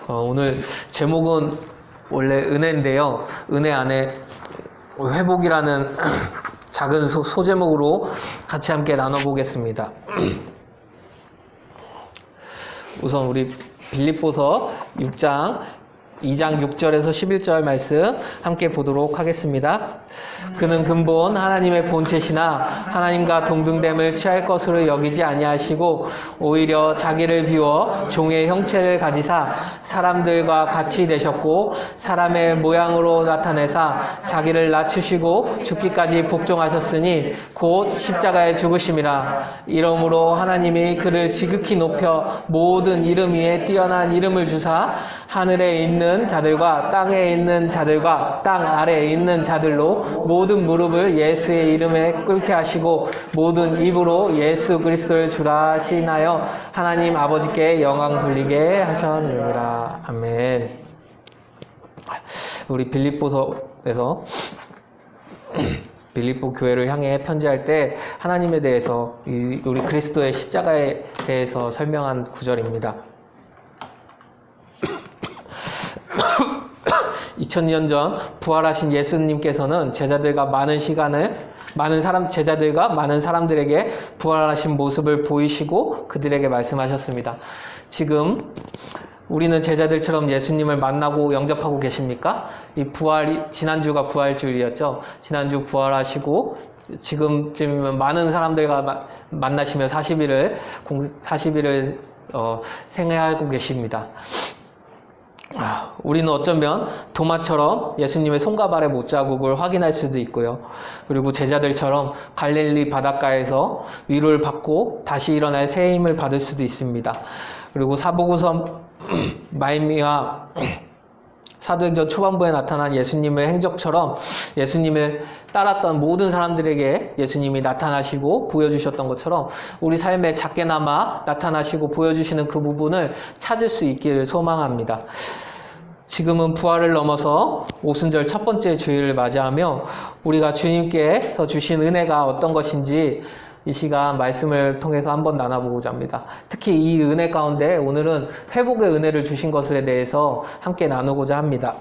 오늘 제목은 원래 은혜인데요. 은혜 안에 회복이라는 작은 소제목으로 같이 함께 나눠보겠습니다. 우선 우리 빌립보서 6장 2장 6절에서 11절 말씀 함께 보도록 하겠습니다. 그는 근본 하나님의 본체시나 하나님과 동등됨을 취할 것으로 여기지 아니하시고 오히려 자기를 비워 종의 형체를 가지사 사람들과 같이 되셨고 사람의 모양으로 나타내사 자기를 낮추시고 죽기까지 복종하셨으니 곧 십자가에 죽으심이라. 이러므로 하나님이 그를 지극히 높여 모든 이름 위에 뛰어난 이름을 주사 하늘에 있는 자들과 땅에 있는 자들과 땅 아래에 있는 자들로 모든 무릎을 예수의 이름에 꿇게 하시고 모든 입으로 예수 그리스도를 주라 하시나요 하나님 아버지께 영광 돌리게 하셨느니라. 아멘. 우리 빌립보서에서 빌립보 교회를 향해 편지할 때 하나님에 대해서 우리 그리스도의 십자가에 대해서 설명한 구절입니다. 2000년 전 부활하신 예수님께서는 제자들과 많은 사람들에게 부활하신 모습을 보이시고 그들에게 말씀하셨습니다. 지금 우리는 제자들처럼 예수님을 만나고 영접하고 계십니까? 지난주가 부활주일이었죠. 지난주 부활하시고 지금쯤이면 많은 사람들과 만나시며 40일을 생애하고 계십니다. 우리는 어쩌면 도마처럼 예수님의 손과 발의 못자국을 확인할 수도 있고요. 그리고 제자들처럼 갈릴리 바닷가에서 위로를 받고 다시 일어날 새 힘을 받을 수도 있습니다. 그리고 사복음서 말미와 사도행전 초반부에 나타난 예수님의 행적처럼 예수님을 따랐던 모든 사람들에게 예수님이 나타나시고 보여주셨던 것처럼 우리 삶에 작게나마 나타나시고 보여주시는 그 부분을 찾을 수 있기를 소망합니다. 지금은 부활을 넘어서 오순절 첫 번째 주일을 맞이하며 우리가 주님께서 주신 은혜가 어떤 것인지 이 시간 말씀을 통해서 한번 나눠보고자 합니다. 특히 이 은혜 가운데 오늘은 회복의 은혜를 주신 것에 대해서 함께 나누고자 합니다.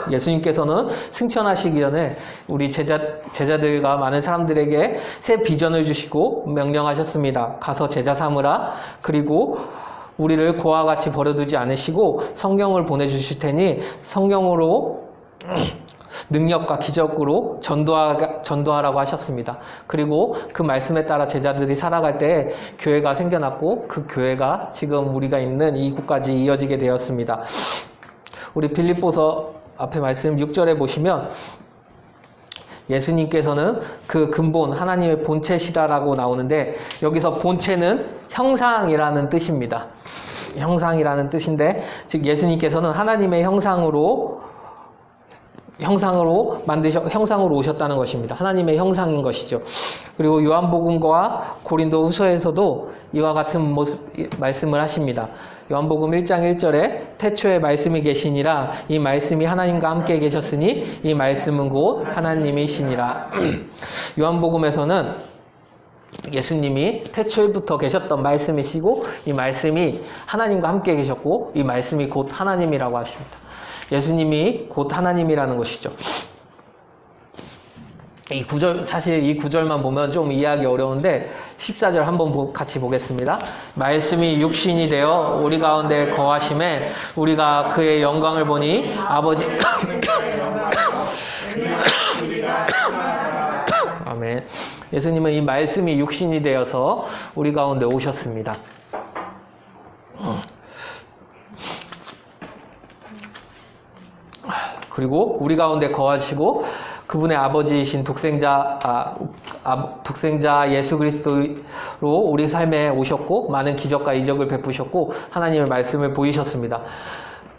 예수님께서는 승천하시기 전에 우리 제자들과 많은 사람들에게 새 비전을 주시고 명령하셨습니다. 가서 제자 삼으라. 그리고 우리를 고와 같이 버려두지 않으시고 성경을 보내주실 테니 성경으로 능력과 기적으로 전도하라고 하셨습니다. 그리고 그 말씀에 따라 제자들이 살아갈 때 교회가 생겨났고 그 교회가 지금 우리가 있는 이곳까지 이어지게 되었습니다. 우리 빌립보서 앞에 말씀 6절에 보시면 예수님께서는 그 근본 하나님의 본체시다라고 나오는데 여기서 본체는 형상이라는 뜻입니다. 형상이라는 뜻인데 즉 예수님께서는 하나님의 형상으로 오셨다는 것입니다. 하나님의 형상인 것이죠. 그리고 요한복음과 고린도 후서에서도 이와 같은 말씀을 하십니다. 요한복음 1장 1절에 태초에 말씀이 계시니라 이 말씀이 하나님과 함께 계셨으니 이 말씀은 곧 하나님이시니라. 요한복음에서는 예수님이 태초부터 계셨던 말씀이시고 이 말씀이 하나님과 함께 계셨고 이 말씀이 곧 하나님이라고 하십니다. 예수님이 곧 하나님이라는 것이죠. 사실 이 구절만 보면 좀 이해하기 어려운데 14절 한번 같이 보겠습니다. 말씀이 육신이 되어 우리 가운데 거하심에 우리가 그의 영광을 보니 아버지 아멘. 예수님은 이 말씀이 육신이 되어서 우리 가운데 오셨습니다. 그리고 우리 가운데 거하시고 그분의 아버지이신 독생자 예수 그리스도로 우리 삶에 오셨고 많은 기적과 이적을 베푸셨고 하나님의 말씀을 보이셨습니다.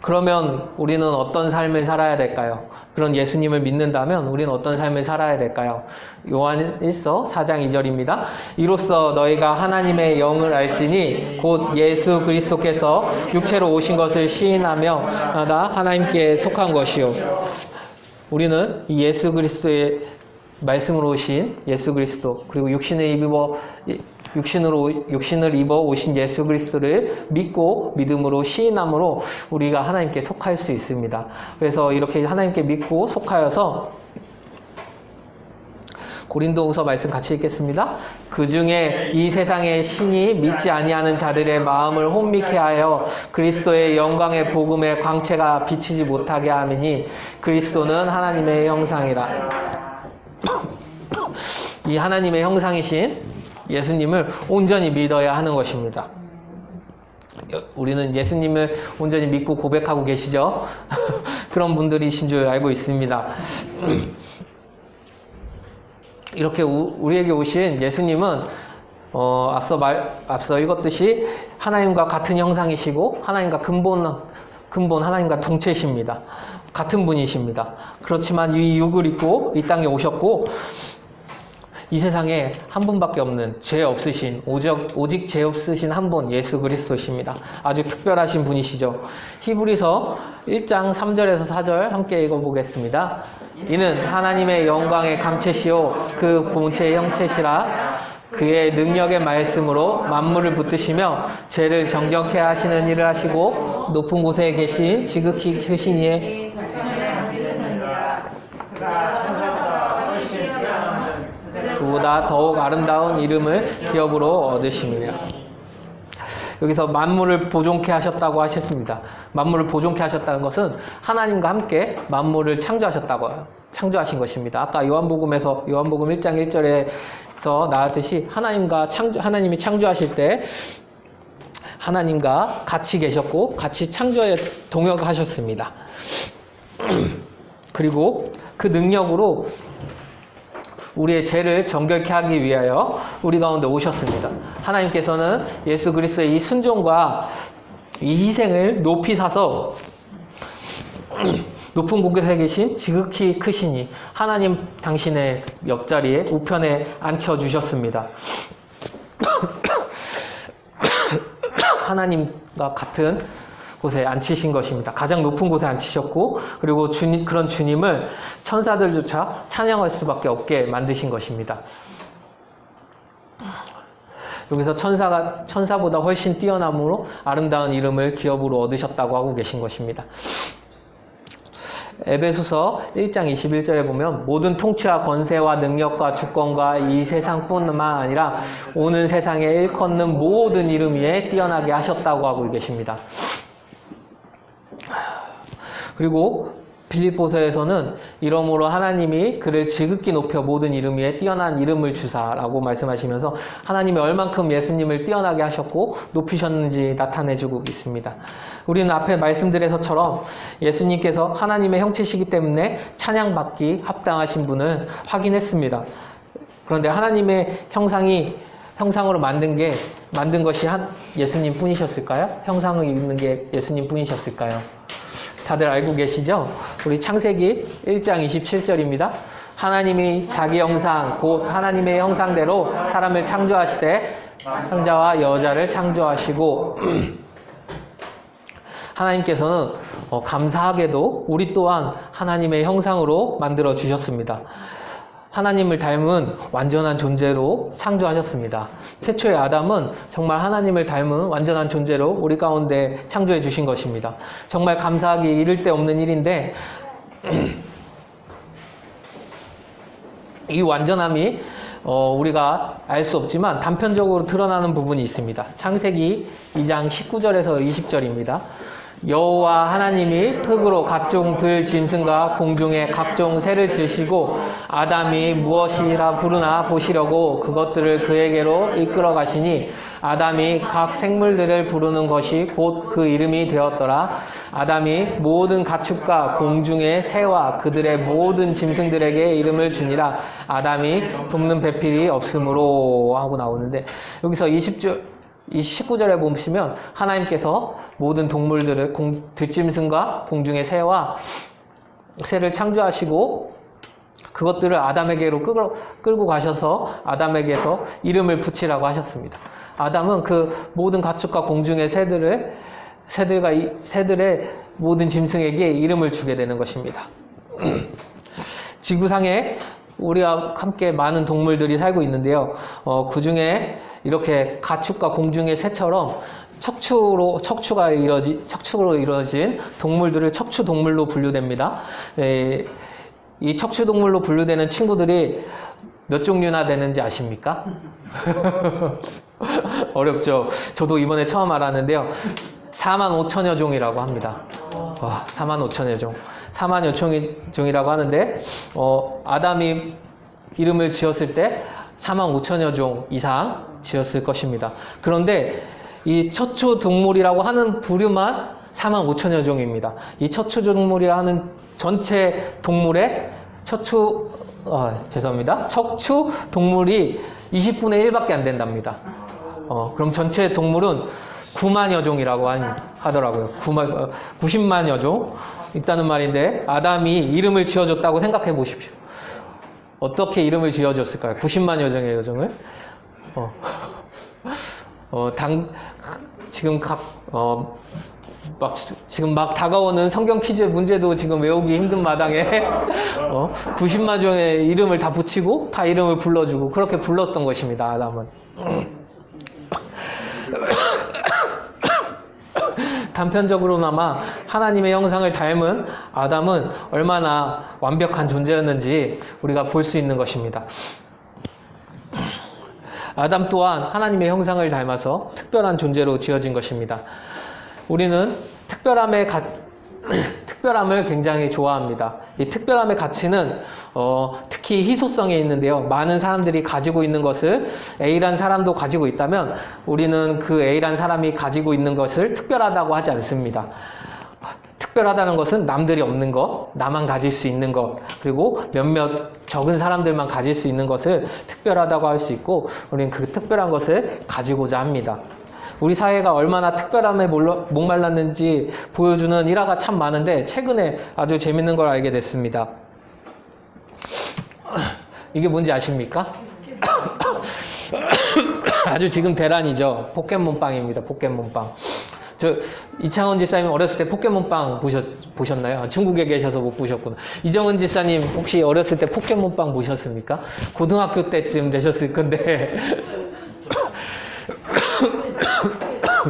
그러면 우리는 어떤 삶을 살아야 될까요? 그런 예수님을 믿는다면 우리는 어떤 삶을 살아야 될까요? 요한 1서 4장 2절입니다. 이로써 너희가 하나님의 영을 알지니 곧 예수 그리스도께서 육체로 오신 것을 시인하며 나 하나님께 속한 것이요. 우리는 이 예수 그리스도의 말씀으로 오신 예수 그리스도, 그리고 육신을 입어 오신 예수 그리스도를 믿고 믿음으로 시인함으로 우리가 하나님께 속할 수 있습니다. 그래서 이렇게 하나님께 믿고 속하여서 고린도후서 말씀 같이 읽겠습니다. 그 중에 이 세상의 신이 믿지 아니하는 자들의 마음을 혼미케 하여 그리스도의 영광의 복음의 광채가 비치지 못하게 하느니 그리스도는 하나님의 형상이라. 이 하나님의 형상이신 예수님을 온전히 믿어야 하는 것입니다. 우리는 예수님을 온전히 믿고 고백하고 계시죠? 그런 분들이신 줄 알고 있습니다. 이렇게 우리에게 오신 예수님은 앞서 읽었듯이 하나님과 같은 형상이시고 하나님과 근본 하나님과 동체이십니다. 같은 분이십니다. 그렇지만 이 육을 입고 이 땅에 오셨고 이 세상에 한 분밖에 없는 죄 없으신 오직 죄 없으신 한 분 예수 그리스도십니다. 아주 특별하신 분이시죠. 히브리서 1장 3절에서 4절 함께 읽어보겠습니다. 이는 하나님의 영광의 감체시요 그 본체의 형체시라. 그의 능력의 말씀으로 만물을 붙드시며 죄를 정결케 하시는 일을 하시고 높은 곳에 계신 지극히 크신 이의 그보다 더욱 아름다운 이름을 기업으로 얻으심이라. 여기서 만물을 보존케 하셨다고 하셨습니다. 만물을 보존케 하셨다는 것은 하나님과 함께 만물을 창조하신 것입니다. 아까 요한복음 1장 1절에서 나왔듯이 하나님이 창조하실 때 하나님과 같이 계셨고 같이 창조에 동역하셨습니다. 그리고 그 능력으로 우리의 죄를 정결케 하기 위하여 우리 가운데 오셨습니다. 하나님께서는 예수 그리스도의 이 순종과 이 희생을 높이 사서 높은 곳에 계신 지극히 크시니 하나님 당신의 옆자리에 우편에 앉혀주셨습니다. 하나님과 같은 곳에 앉히신 것입니다. 가장 높은 곳에 앉히셨고 그리고 그런 주님을 천사들조차 찬양할 수밖에 없게 만드신 것입니다. 여기서 천사보다 훨씬 뛰어남으로 아름다운 이름을 기업으로 얻으셨다고 하고 계신 것입니다. 에베소서 1장 21절에 보면 모든 통치와 권세와 능력과 주권과 이 세상뿐만 아니라 오는 세상에 일컫는 모든 이름 위에 뛰어나게 하셨다고 하고 계십니다. 그리고 빌립보서에서는 이러므로 하나님이 그를 지극히 높여 모든 이름 위에 뛰어난 이름을 주사라고 말씀하시면서 하나님이 얼만큼 예수님을 뛰어나게 하셨고 높이셨는지 나타내주고 있습니다. 우리는 앞에 말씀드려서처럼 예수님께서 하나님의 형체시기 때문에 찬양받기 합당하신 분을 확인했습니다. 그런데 하나님의 형상으로 만든 것이 예수님 뿐이셨을까요? 형상을 입는 게 예수님 뿐이셨을까요? 다들 알고 계시죠? 우리 창세기 1장 27절입니다. 하나님이 자기 형상 곧 하나님의 형상대로 사람을 창조하시되 남자와 여자를 창조하시고 하나님께서는 감사하게도 우리 또한 하나님의 형상으로 만들어 주셨습니다. 하나님을 닮은 완전한 존재로 창조하셨습니다. 최초의 아담은 정말 하나님을 닮은 완전한 존재로 우리 가운데 창조해 주신 것입니다. 정말 감사하기 이를 데 없는 일인데 이 완전함이 우리가 알 수 없지만 단편적으로 드러나는 부분이 있습니다. 창세기 2장 19절에서 20절입니다. 여호와 하나님이 흙으로 각종 들 짐승과 공중의 각종 새를 지으시고 아담이 무엇이라 부르나 보시려고 그것들을 그에게로 이끌어 가시니 아담이 각 생물들을 부르는 것이 곧 그 이름이 되었더라. 아담이 모든 가축과 공중의 새와 그들의 모든 짐승들에게 이름을 주니라. 아담이 돕는 배필이 없으므로 하고 나오는데 여기서 19절에 보시면 하나님께서 모든 동물들을 들짐승과 공중의 새를 창조하시고 그것들을 아담에게로 끌고 가셔서 아담에게서 이름을 붙이라고 하셨습니다. 아담은 그 모든 가축과 공중의 새들의 모든 짐승에게 이름을 주게 되는 것입니다. 지구상에 우리와 함께 많은 동물들이 살고 있는데요. 그 중에 이렇게 가축과 공중의 새처럼 척추로 이루어진 동물들을 척추동물로 분류됩니다. 이 척추동물로 분류되는 친구들이 몇 종류나 되는지 아십니까? 어렵죠? 저도 이번에 처음 알았는데요. 45,000여 종이라고 합니다. 와, 45,000여 종. 40,000여 종이라고 하는데, 아담이 이름을 지었을 때 45,000여 종 이상 지었을 것입니다. 그런데 이 척추동물이라고 하는 부류만 45,000여 종입니다. 이 척추동물이라 하는 전체 동물의 척추 동물이 20분의 1밖에 안 된답니다. 그럼 전체 동물은 9만여 종이라고 하더라고요. 90만여 종 있다는 말인데, 아담이 이름을 지어줬다고 생각해 보십시오. 어떻게 이름을 지어줬을까요? 90만여 종의 여종을? 지금 막 다가오는 성경 퀴즈 문제도 지금 외우기 힘든 마당에 90만 종의 이름을 다 붙이고 다 이름을 불러주고 그렇게 불렀던 것입니다. 아담은. 단편적으로나마 하나님의 형상을 닮은 아담은 얼마나 완벽한 존재였는지 우리가 볼 수 있는 것입니다. 아담 또한 하나님의 형상을 닮아서 특별한 존재로 지어진 것입니다. 우리는 특별함을 굉장히 좋아합니다. 이 특별함의 가치는 특히 희소성에 있는데요. 많은 사람들이 가지고 있는 것을 A란 사람도 가지고 있다면 우리는 그 A란 사람이 가지고 있는 것을 특별하다고 하지 않습니다. 특별하다는 것은 남들이 없는 것, 나만 가질 수 있는 것, 그리고 몇몇 적은 사람들만 가질 수 있는 것을 특별하다고 할 수 있고, 우리는 그 특별한 것을 가지고자 합니다. 우리 사회가 얼마나 특별함에 목말랐는지 보여주는 일화가 참 많은데, 최근에 아주 재밌는 걸 알게 됐습니다. 이게 뭔지 아십니까? 아주 지금 대란이죠. 포켓몬빵입니다. 포켓몬빵. 이창원 집사님 어렸을 때 포켓몬빵 보셨나요? 중국에 계셔서 못 보셨구나. 이정은 집사님 혹시 어렸을 때 포켓몬빵 보셨습니까? 고등학교 때쯤 되셨을 건데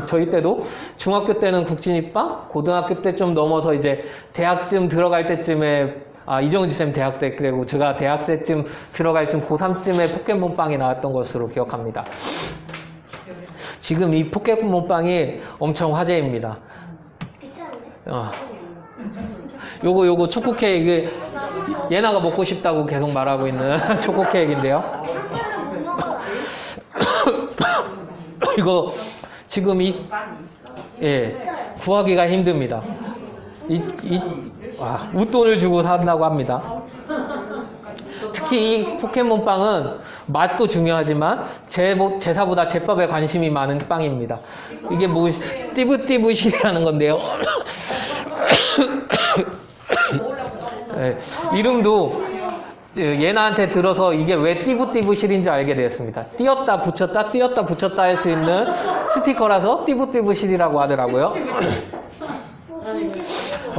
저희 때도 중학교 때는 국진이빵, 고등학교 때 좀 넘어서 이제 대학쯤 들어갈 때쯤에 이정은 집사님 대학 때 그리고 제가 대학생쯤 들어갈 쯤 고3쯤에 포켓몬빵이 나왔던 것으로 기억합니다. 지금 이 포켓몬빵이 엄청 화제입니다. 요거 초코 케이크, 예나가 먹고 싶다고 계속 말하고 있는 초코 케이크인데요. 이거 지금 구하기가 힘듭니다. 웃돈을 주고 산다고 합니다. 특히 이 포켓몬빵은 맛도 중요하지만 제사보다 제밥에 관심이 많은 빵입니다. 이게 뭐 띠부띠부실이라는 건데요. 네, 이름도 예나한테 들어서 이게 왜 띠부띠부실인지 알게 되었습니다. 띄었다 붙였다 할 수 있는 스티커라서 띠부띠부실이라고 하더라고요.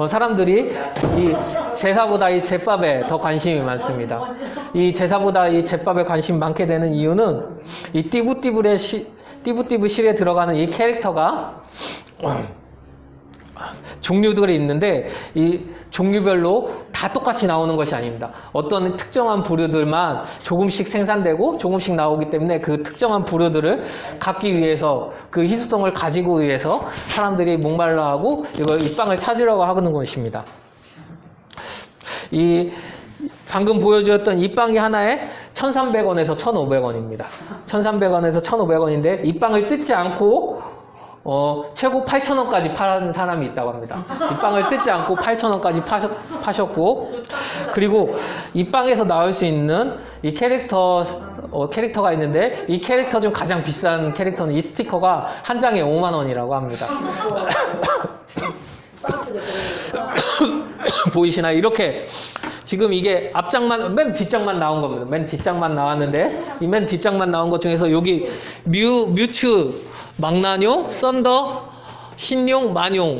사람들이 이 제사보다 이 제밥에 더 관심이 많습니다. 이 제사보다 이 제밥에 관심이 많게 되는 이유는 이 띠부띠부실에 들어가는 이 캐릭터가 종류들이 있는데 이 종류별로 다 똑같이 나오는 것이 아닙니다. 어떤 특정한 부류들만 조금씩 생산되고 조금씩 나오기 때문에 그 특정한 부류들을 갖기 위해서 그 희소성을 가지고 위해서 사람들이 목말라하고 이 빵을 찾으려고 하는 것입니다. 이 방금 보여주었던 이 빵이 하나에 1,300원에서 1,500원입니다. 1,300원에서 1,500원인데 이 빵을 뜯지 않고 최고 8,000원까지 파는 사람이 있다고 합니다. 이 빵을 뜯지 않고 8,000원까지 파셨고, 그리고 이 빵에서 나올 수 있는 이 캐릭터가 있는데, 이 지금 중 가장 비싼 캐릭터는 이 스티커가 한 장에 5만 원이라고 합니다. 보이시나요? 이렇게 지금 이게 맨 뒷장만 나온 겁니다. 맨 뒷장만 나왔는데, 이 맨 뒷장만 나온 것 중에서 여기 뮤츠, 망나뇽, 썬더, 신용, 만용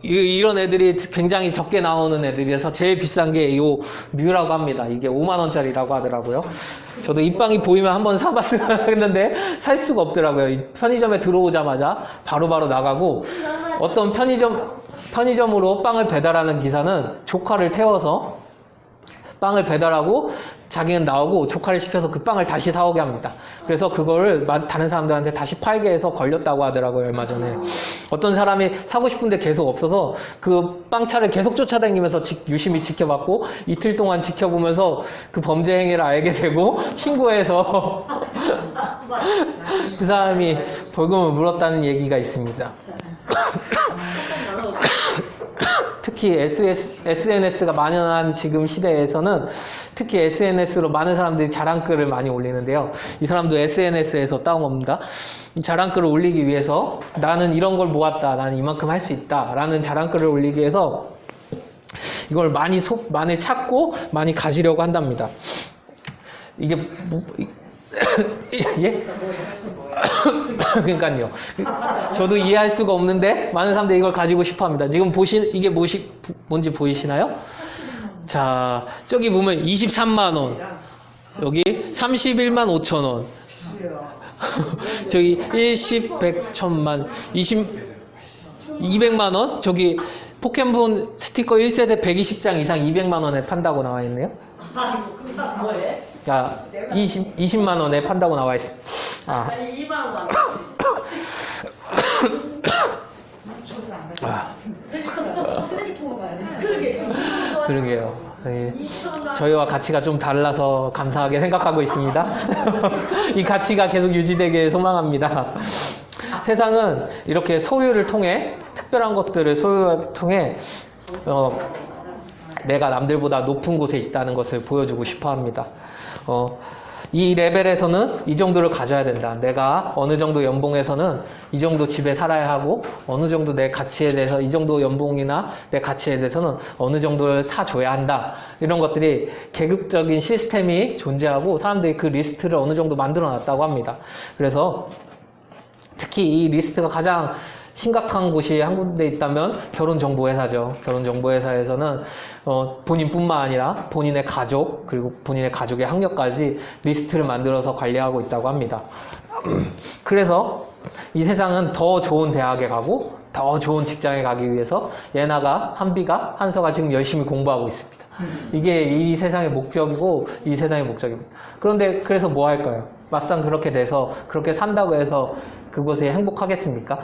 이런 애들이 굉장히 적게 나오는 애들이라서 제일 비싼 게 요 뮤라고 합니다. 이게 5만 원짜리라고 하더라고요. 저도 이 빵이 보이면 한번 사봤으면 했는데 살 수가 없더라고요. 이 편의점에 들어오자마자 바로바로 나가고, 어떤 편의점으로 빵을 배달하는 기사는 조카를 태워서 빵을 배달하고 자기는 나오고 조카를 시켜서 그 빵을 다시 사오게 합니다. 그래서 그거를 다른 사람들한테 다시 팔게 해서 걸렸다고 하더라고요, 얼마 전에. 어떤 사람이 사고 싶은데 계속 없어서 그 빵차를 계속 쫓아다니면서 유심히 지켜봤고, 이틀 동안 지켜보면서 그 범죄 행위를 알게 되고 신고해서 그 사람이 벌금을 물었다는 얘기가 있습니다. 특히 SNS가 만연한 지금 시대에서는 특히 SNS로 많은 사람들이 자랑글을 많이 올리는데요. 이 사람도 SNS에서 따온 겁니다. 이 자랑글을 올리기 위해서 나는 이런 걸 모았다, 나는 이만큼 할 수 있다 라는 자랑글을 올리기 위해서 이걸 많이 찾고 많이 가지려고 한답니다. 이게 예? 그러니까요. 저도 이해할 수가 없는데 많은 사람들이 이걸 가지고 싶어 합니다. 지금 이게 뭔지 보이시나요? 자, 저기 보면 23만 원. 여기 31만 5천 원. 저기 1, 10, 100, 1000만, 200만 원? 저기 포켓몬 스티커 1세대 120장 이상 200만 원에 판다고 나와 있네요. 뭐해? 자, 20만 원에 판다고 나와 있습니다. 아. 2만 원. 쓰레기통으로 가야 돼. 그러게요. 네. 저희와 가치가 좀 달라서 감사하게 생각하고 있습니다. 이 가치가 계속 유지되길 소망합니다. 세상은 이렇게 소유를 통해, 특별한 것들을 소유를 통해 내가 남들보다 높은 곳에 있다는 것을 보여주고 싶어 합니다. 이 레벨에서는 이 정도를 가져야 된다. 내가 어느 정도 연봉에서는 이 정도 집에 살아야 하고, 어느 정도 내 가치에 대해서 이 정도 연봉이나 내 가치에 대해서는 어느 정도를 타줘야 한다. 이런 것들이 계급적인 시스템이 존재하고 사람들이 그 리스트를 어느 정도 만들어 놨다고 합니다. 그래서 특히 이 리스트가 가장 심각한 곳이 한 군데 있다면 결혼정보회사죠. 결혼정보회사에서는 본인뿐만 아니라 본인의 가족, 그리고 본인의 가족의 학력까지 리스트를 만들어서 관리하고 있다고 합니다. 그래서 이 세상은 더 좋은 대학에 가고 더 좋은 직장에 가기 위해서 예나가, 한비가, 한서가 지금 열심히 공부하고 있습니다. 이게 이 세상의 목표이고 이 세상의 목적입니다. 그런데 그래서 뭐 할까요? 막상 그렇게 돼서 그렇게 산다고 해서 그곳에 행복하겠습니까?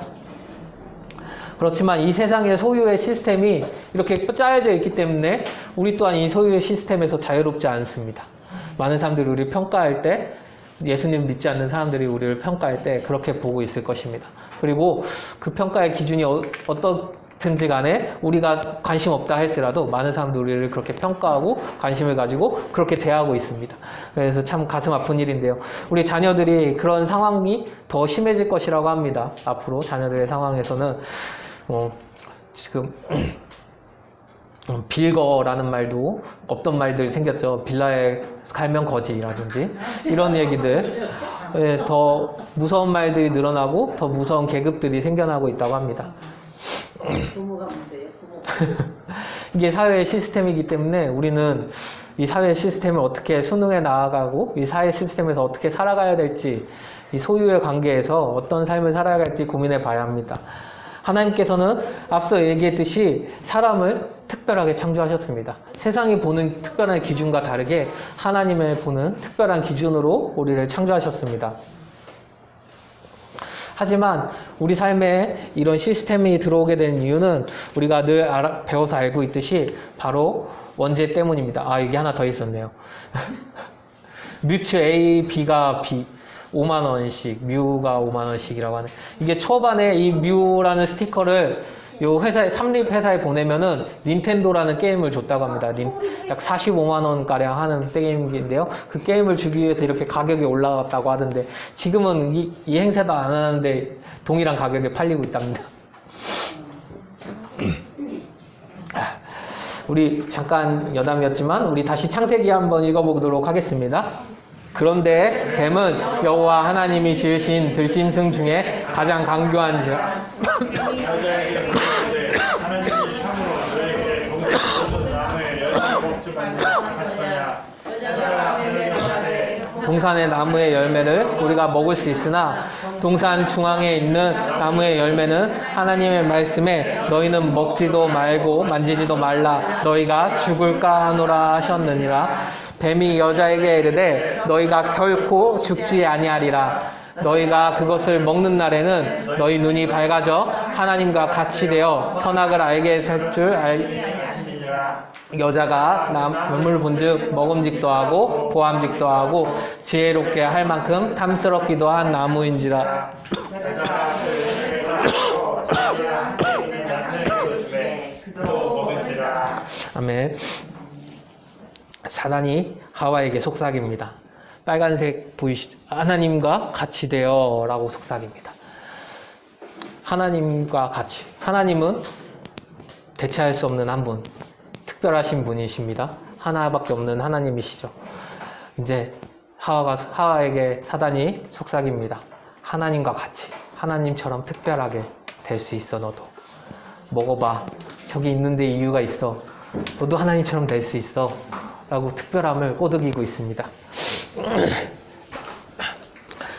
그렇지만 이 세상의 소유의 시스템이 이렇게 짜여져 있기 때문에 우리 또한 이 소유의 시스템에서 자유롭지 않습니다. 많은 사람들이 우리를 평가할 때, 예수님 믿지 않는 사람들이 우리를 평가할 때 그렇게 보고 있을 것입니다. 그리고 그 평가의 기준이 어떻든지 간에 우리가 관심 없다 할지라도 많은 사람들이 우리를 그렇게 평가하고 관심을 가지고 그렇게 대하고 있습니다. 그래서 참 가슴 아픈 일인데요. 우리 자녀들이 그런 상황이 더 심해질 것이라고 합니다. 앞으로 자녀들의 상황에서는 지금 빌거라는 말도 없던 말들이 생겼죠. 빌라에 갈면 거지라든지 이런 얘기들, 더 무서운 말들이 늘어나고 더 무서운 계급들이 생겨나고 있다고 합니다. 부모가 문제예요. 부모. 이게 사회의 시스템이기 때문에 우리는 이 사회 시스템을 어떻게 순응해 나아가고 이 사회 시스템에서 어떻게 살아가야 될지, 이 소유의 관계에서 어떤 삶을 살아야 할지 고민해 봐야 합니다. 하나님께서는 앞서 얘기했듯이 사람을 특별하게 창조하셨습니다. 세상이 보는 특별한 기준과 다르게 하나님의 보는 특별한 기준으로 우리를 창조하셨습니다. 하지만 우리 삶에 이런 시스템이 들어오게 된 이유는 우리가 늘 배워서 알고 있듯이 바로 원죄 때문입니다. 아, 여기 하나 더 있었네요. 뮤츠 A, B가 B 5만 원씩, 뮤가 5만 원씩이라고 하네. 이게 초반에 이 뮤라는 스티커를 요 회사에, 삼립 회사에 보내면은 닌텐도라는 게임을 줬다고 합니다. 약 45만 원 가량 하는 게임인데요. 그 게임을 주기 위해서 이렇게 가격이 올라갔다고 하던데 지금은 이 행사도 안 하는데 동일한 가격에 팔리고 있답니다. 우리 잠깐 여담이었지만 우리 다시 창세기 한번 읽어보도록 하겠습니다. 그런데 뱀은 여호와 하나님이 지으신 들짐승 중에 가장 강교한지라 하나님이 참으로 너에게 동산 모든 나무의 열매를 먹지 말라 하시거냐. 동산의 나무의 열매를 우리가 먹을 수 있으나 동산 중앙에 있는 나무의 열매는 하나님의 말씀에 너희는 먹지도 말고 만지지도 말라 너희가 죽을까 하노라 하셨느니라. 뱀이 여자에게 이르되 너희가 결코 죽지 아니하리라. 너희가 그것을 먹는 날에는 너희 눈이 밝아져 하나님과 같이 되어 선악을 알게 될 줄 여자가 남을 본즉 먹음직도 하고 보암직도 하고 지혜롭게 할 만큼 탐스럽기도 한 나무인지라. 아멘. 사단이 하와에게 속삭입니다. 빨간색 보이시죠? 하나님과 같이 되어 라고 속삭입니다. 하나님과 같이. 하나님은 대체할 수 없는 한 분, 특별하신 분이십니다. 하나밖에 없는 하나님이시죠. 이제 하와에게 사단이 속삭입니다. 하나님과 같이, 하나님처럼 특별하게 될 수 있어. 너도 먹어봐. 저기 있는데 이유가 있어. 너도 하나님처럼 될 수 있어 라고 특별함을 꼬드기고 있습니다.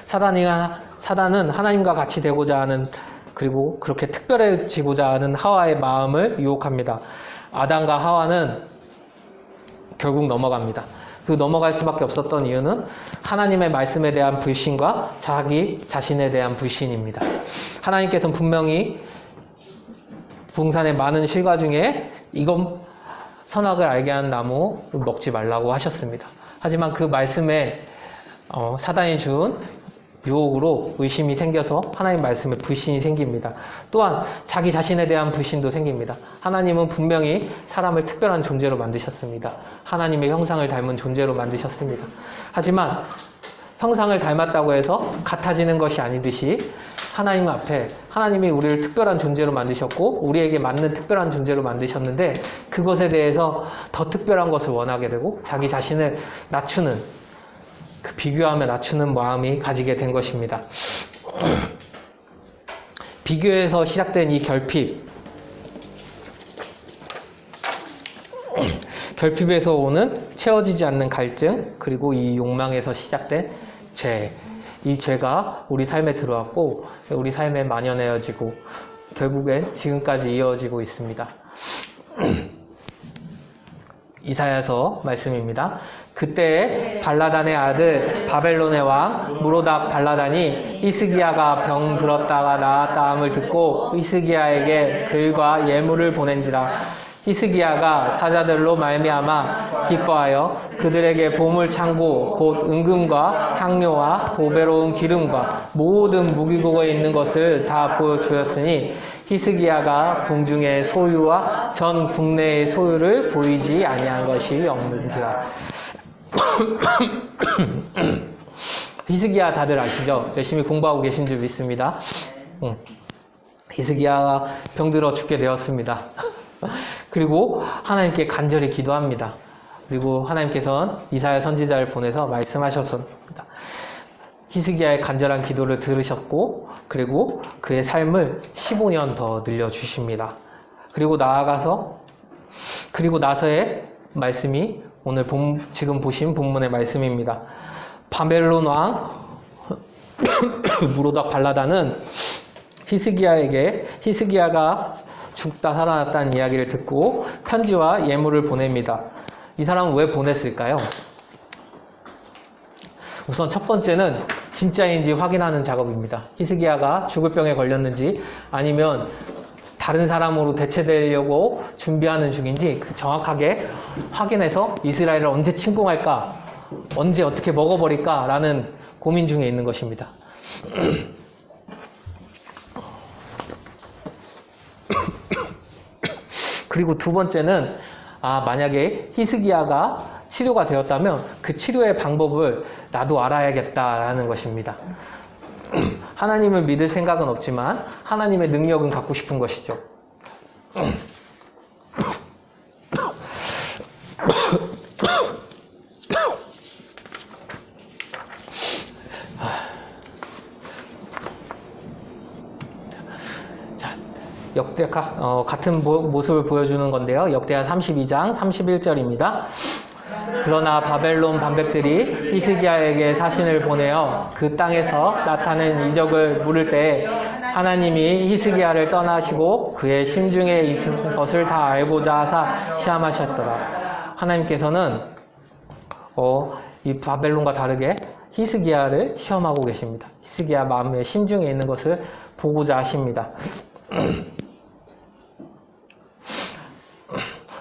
사단은 하나님과 같이 되고자 하는, 그리고 그렇게 특별해지고자 하는 하와의 마음을 유혹합니다. 아담과 하와는 결국 넘어갑니다. 그 넘어갈 수밖에 없었던 이유는 하나님의 말씀에 대한 불신과 자기 자신에 대한 불신입니다. 하나님께서는 분명히 동산의 많은 실과 중에 이건 선악을 알게 하는 나무 먹지 말라고 하셨습니다. 하지만 그 말씀에 사단이 준 유혹으로 의심이 생겨서 하나님 말씀에 불신이 생깁니다. 또한 자기 자신에 대한 불신도 생깁니다. 하나님은 분명히 사람을 특별한 존재로 만드셨습니다. 하나님의 형상을 닮은 존재로 만드셨습니다. 하지만 형상을 닮았다고 해서 같아지는 것이 아니듯이 하나님 앞에 하나님이 우리를 특별한 존재로 만드셨고 우리에게 맞는 특별한 존재로 만드셨는데 그것에 대해서 더 특별한 것을 원하게 되고 자기 자신을 낮추는, 그 비교하며 낮추는 마음이 가지게 된 것입니다. 비교에서 시작된 이 결핍에서 오는 채워지지 않는 갈증, 그리고 이 욕망에서 시작된 죄. 이 죄가 우리 삶에 들어왔고 우리 삶에 만연해지고 결국엔 지금까지 이어지고 있습니다. 이사야서 말씀입니다. 그때 발라단의 아들 바벨론의 왕 무로닥 발라단이 히스기야가 병 들었다가 나았다함을 듣고 히스기야에게 글과 예물을 보낸지라. 히스기야가 사자들로 말미암아 기뻐하여 그들에게 보물 창고 곧 은금과 향료와 보배로운 기름과 모든 무기고에 있는 것을 다 보여주었으니 히스기야가 궁중의 소유와 전 국내의 소유를 보이지 아니한 것이 없는지라. 히스기야 다들 아시죠? 열심히 공부하고 계신 줄 믿습니다. 히스기야가 병들어 죽게 되었습니다. 그리고 하나님께 간절히 기도합니다. 그리고 하나님께서는 이사야 선지자를 보내서 말씀하셨습니다. 히스기야의 간절한 기도를 들으셨고 그리고 그의 삶을 15년 더 늘려주십니다. 그리고 나서의 말씀이 오늘 지금 보신 본문의 말씀입니다. 바벨론 왕 무로닥 발라단은 히스기야가 죽다 살아났다는 이야기를 듣고 편지와 예물을 보냅니다. 이 사람은 왜 보냈을까요? 우선 첫 번째는 진짜인지 확인하는 작업입니다. 히스기야가 죽을 병에 걸렸는지 아니면 다른 사람으로 대체되려고 준비하는 중인지 정확하게 확인해서 이스라엘을 언제 침공할까, 언제 어떻게 먹어버릴까 라는 고민 중에 있는 것입니다. 그리고 두 번째는 만약에 히스기야가 치료가 되었다면 그 치료의 방법을 나도 알아야겠다라는 것입니다. 하나님을 믿을 생각은 없지만 하나님의 능력은 갖고 싶은 것이죠. 같은 모습을 보여주는 건데요. 역대하 32장 31절입니다. 그러나 바벨론 반백들이 히스기야에게 사신을 보내어 그 땅에서 나타낸 이적을 물을 때 하나님이 히스기야를 떠나시고 그의 심중에 있은 것을 다 알고자 하사 시험하셨더라. 하나님께서는 이 바벨론과 다르게 히스기야를 시험하고 계십니다. 히스기야 마음의 심중에 있는 것을 보고자 하십니다.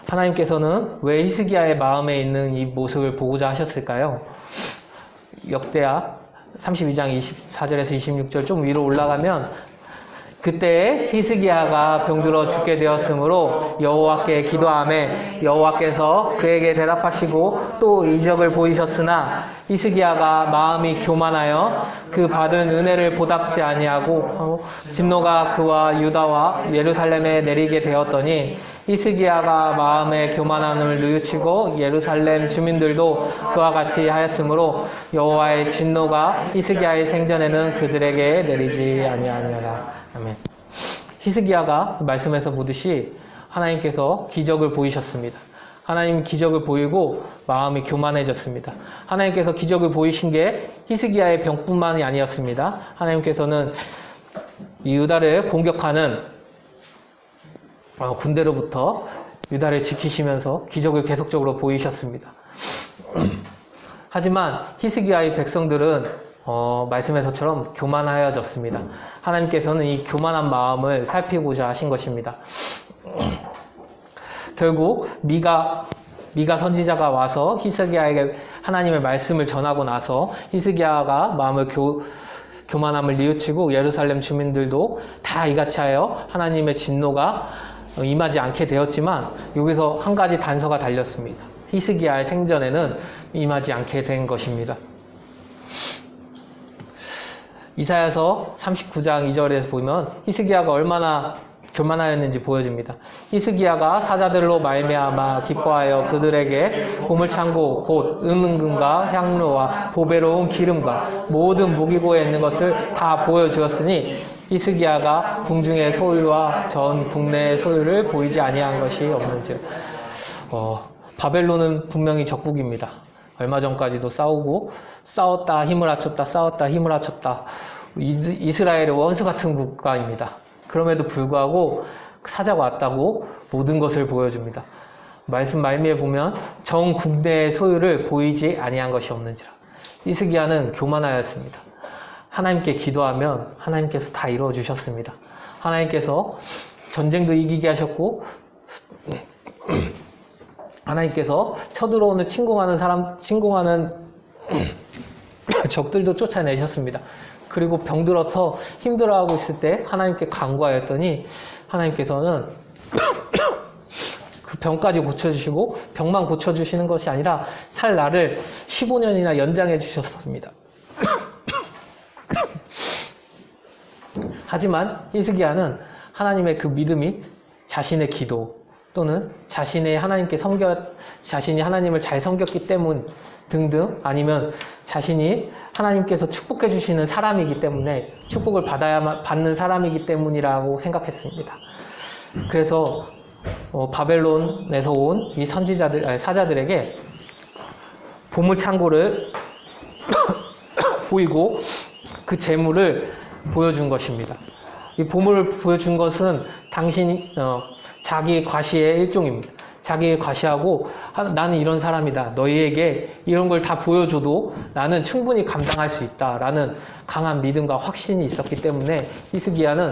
하나님께서는 왜 히스기야의 마음에 있는 이 모습을 보고자 하셨을까요? 역대하 32장 24절에서 26절 좀 위로 올라가면 그때 히스기야가 병들어 죽게 되었으므로 여호와께 기도하매 여호와께서 그에게 대답하시고 또 이적을 보이셨으나 히스기야가 마음이 교만하여 그 받은 은혜를 보답지 아니하고 진노가 그와 유다와 예루살렘에 내리게 되었더니 히스기야가 마음의 교만함을 뉘우치고 예루살렘 주민들도 그와 같이 하였으므로 여호와의 진노가 히스기야의 생전에는 그들에게 내리지 아니하니라. 아멘. 히스기야가 말씀에서 보듯이 하나님께서 기적을 보이셨습니다. 하나님 기적을 보이고 마음이 교만해졌습니다. 하나님께서 기적을 보이신 게 히스기야의 병뿐만이 아니었습니다. 하나님께서는 유다를 공격하는 군대로부터 유다를 지키시면서 기적을 계속적으로 보이셨습니다. 하지만 히스기야의 백성들은 말씀에서처럼 교만하여졌습니다. 하나님께서는 이 교만한 마음을 살피고자 하신 것입니다. 결국 미가 선지자가 와서 히스기야에게 하나님의 말씀을 전하고 나서 히스기야가 마음을 교만함을 뉘우치고 예루살렘 주민들도 다 이같이 하여 하나님의 진노가 임하지 않게 되었지만 여기서 한 가지 단서가 달렸습니다. 히스기야의 생전에는 임하지 않게 된 것입니다. 이사야서 39장 2절에서 보면 히스기야가 얼마나 교만하였는지 보여줍니다. 히스기야가 사자들로 말미암아 기뻐하여 그들에게 보물창고 곧 은금과 향료와 보배로운 기름과 모든 무기고에 있는 것을 다 보여주었으니 히스기야가 궁중의 소유와 전 국내의 소유를 보이지 아니한 것이 없는지. 바벨론은 분명히 적국입니다. 얼마 전까지도 싸웠다 힘을 합쳤다 싸웠다 힘을 합쳤다. 이스라엘의 원수 같은 국가입니다. 그럼에도 불구하고 사자가 왔다고 모든 것을 보여줍니다. 말씀 말미에 보면 정 국내의 소유를 보이지 아니한 것이 없는지라. 히스기야는 교만하였습니다. 하나님께 기도하면 하나님께서 다 이루어 주셨습니다. 하나님께서 전쟁도 이기게 하셨고 하나님께서 쳐들어오는 침공하는 적들도 쫓아내셨습니다. 그리고 병들어서 힘들어하고 있을 때 하나님께 간구하였더니 하나님께서는 그 병까지 고쳐주시고 병만 고쳐주시는 것이 아니라 살 날을 15년이나 연장해 주셨습니다. 하지만 히스기야는 하나님의 그 믿음이 자신의 기도 또는 자신이 하나님을 잘 섬겼기 때문 등등 아니면 자신이 하나님께서 축복해 주시는 사람이기 때문에 축복을 받는 사람이기 때문이라고 생각했습니다. 그래서 바벨론에서 온 이 사자들에게 보물창고를 보이고 그 재물을 보여준 것입니다. 이 보물을 보여준 것은 자기 과시의 일종입니다. 자기 과시하고 나는 이런 사람이다. 너희에게 이런 걸 다 보여줘도 나는 충분히 감당할 수 있다라는 강한 믿음과 확신이 있었기 때문에 히스기야는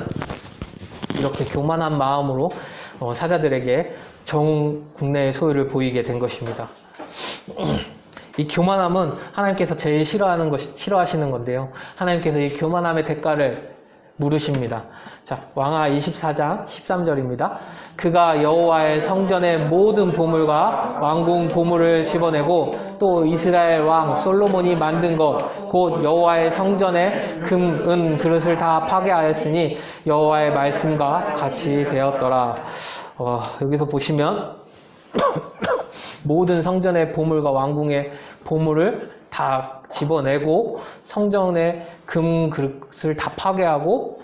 이렇게 교만한 마음으로 사자들에게 정 국내의 소유를 보이게 된 것입니다. 이 교만함은 하나님께서 제일 싫어하시는 건데요. 하나님께서 이 교만함의 대가를 물으십니다. 자, 왕하 24장 13절입니다. 그가 여호와의 성전의 모든 보물과 왕궁 보물을 집어내고 또 이스라엘 왕 솔로몬이 만든 것 곧 여호와의 성전의 금, 은 그릇을 다 파괴하였으니 여호와의 말씀과 같이 되었더라. 여기서 보시면 모든 성전의 보물과 왕궁의 보물을 다 집어내고 성전의 금 그릇을 다 파괴하고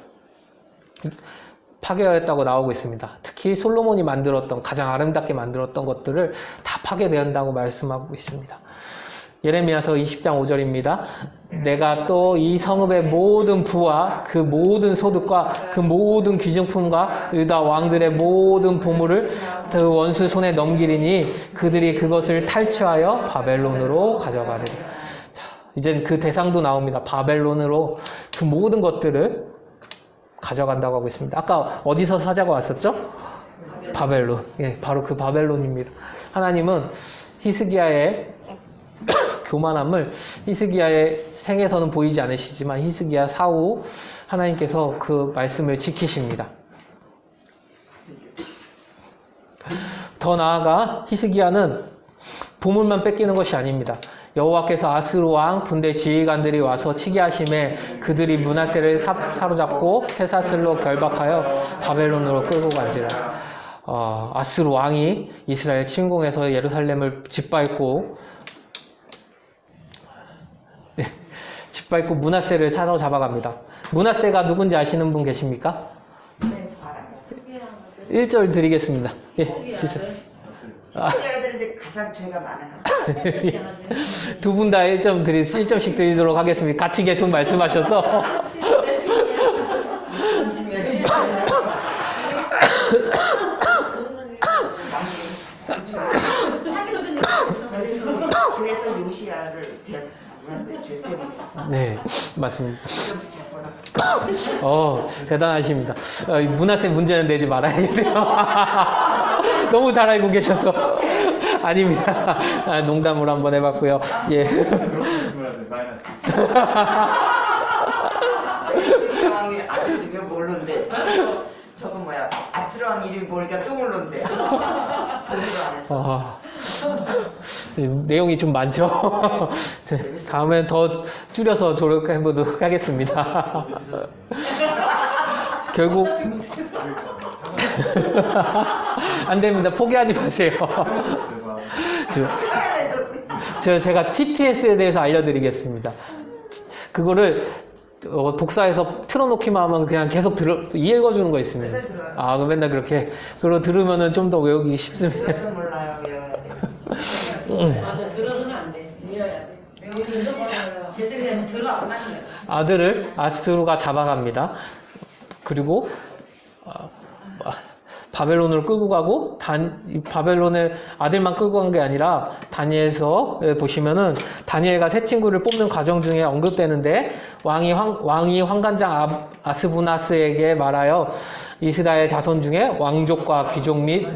파괴하였다고 나오고 있습니다. 특히 솔로몬이 만들었던 가장 아름답게 만들었던 것들을 다 파괴된다고 말씀하고 있습니다. 예레미야서 20장 5절입니다. 내가 또 이 성읍의 모든 부와 그 모든 소득과 그 모든 귀중품과 유다 왕들의 모든 보물을 그 원수 손에 넘기리니 그들이 그것을 탈취하여 바벨론으로 가져가리라. 자, 이제 그 대상도 나옵니다. 바벨론으로 그 모든 것들을 가져간다고 하고 있습니다. 아까 어디서 사자가 왔었죠? 바벨론. 예, 바로 그 바벨론입니다. 하나님은 히스기야의 교만함을 히스기야의 생에서는 보이지 않으시지만 히스기야 사후 하나님께서 그 말씀을 지키십니다. 더 나아가 히스기야는 보물만 뺏기는 것이 아닙니다. 여호와께서 아스루 왕 군대 지휘관들이 와서 치게 하심에 그들이 므낫세를 사로잡고 쇠사슬로 결박하여 바벨론으로 끌고 간지라. 아스루 왕이 이스라엘 침공해서 예루살렘을 짓밟고 므낫세를 사로잡아갑니다. 므낫세가 누군지 아시는 분 계십니까? 네, 잘해요. 1절 드리겠습니다. 예, 지금. 시아들인데 가장 죄가 많아요. 두 분 다 1점씩 드리도록 하겠습니다. 같이 계속 말씀하셔서. 그래서 요시야를 몰랐어요. 죄 때문에. 네, 맞습니다. 대단하십니다. 므낫세 문제는 내지 말아야겠네요. 너무 잘 알고 계셔서. 아닙니다. 농담으로 한번 해봤고요. 예. 마이너스. 아스루왕이 아들이 모르는데 저거 뭐야 아스루왕 이름이 모르니까 또 모르는데 공부를 안 했어. 내용이 좀 많죠. 다음엔 더 줄여서 조력해보도록 하겠습니다. 결국 안 됩니다. 포기하지 마세요. 제가 TTS에 대해서 알려드리겠습니다. 그거를 독사에서 틀어놓기만 하면 그냥 계속 읽어주는 거 있습니다. 그럼 맨날 그렇게. 그거 들으면은 좀 더 외우기 쉽습니다. 그래서 몰라요. 맞아, 들어서는 안 돼. 외워야 돼. 걔들이 들어 안 하는 거야. 아들을 아스루가 잡아갑니다. 그리고 바벨론으로 끌고 가고 바벨론의 아들만 끌고 간 게 아니라 다니엘서 보시면은 다니엘과 세 친구를 뽑는 과정 중에 언급되는데 왕이 환관장 아스부나스에게 말하여 이스라엘 자손 중에 왕족과 귀족 및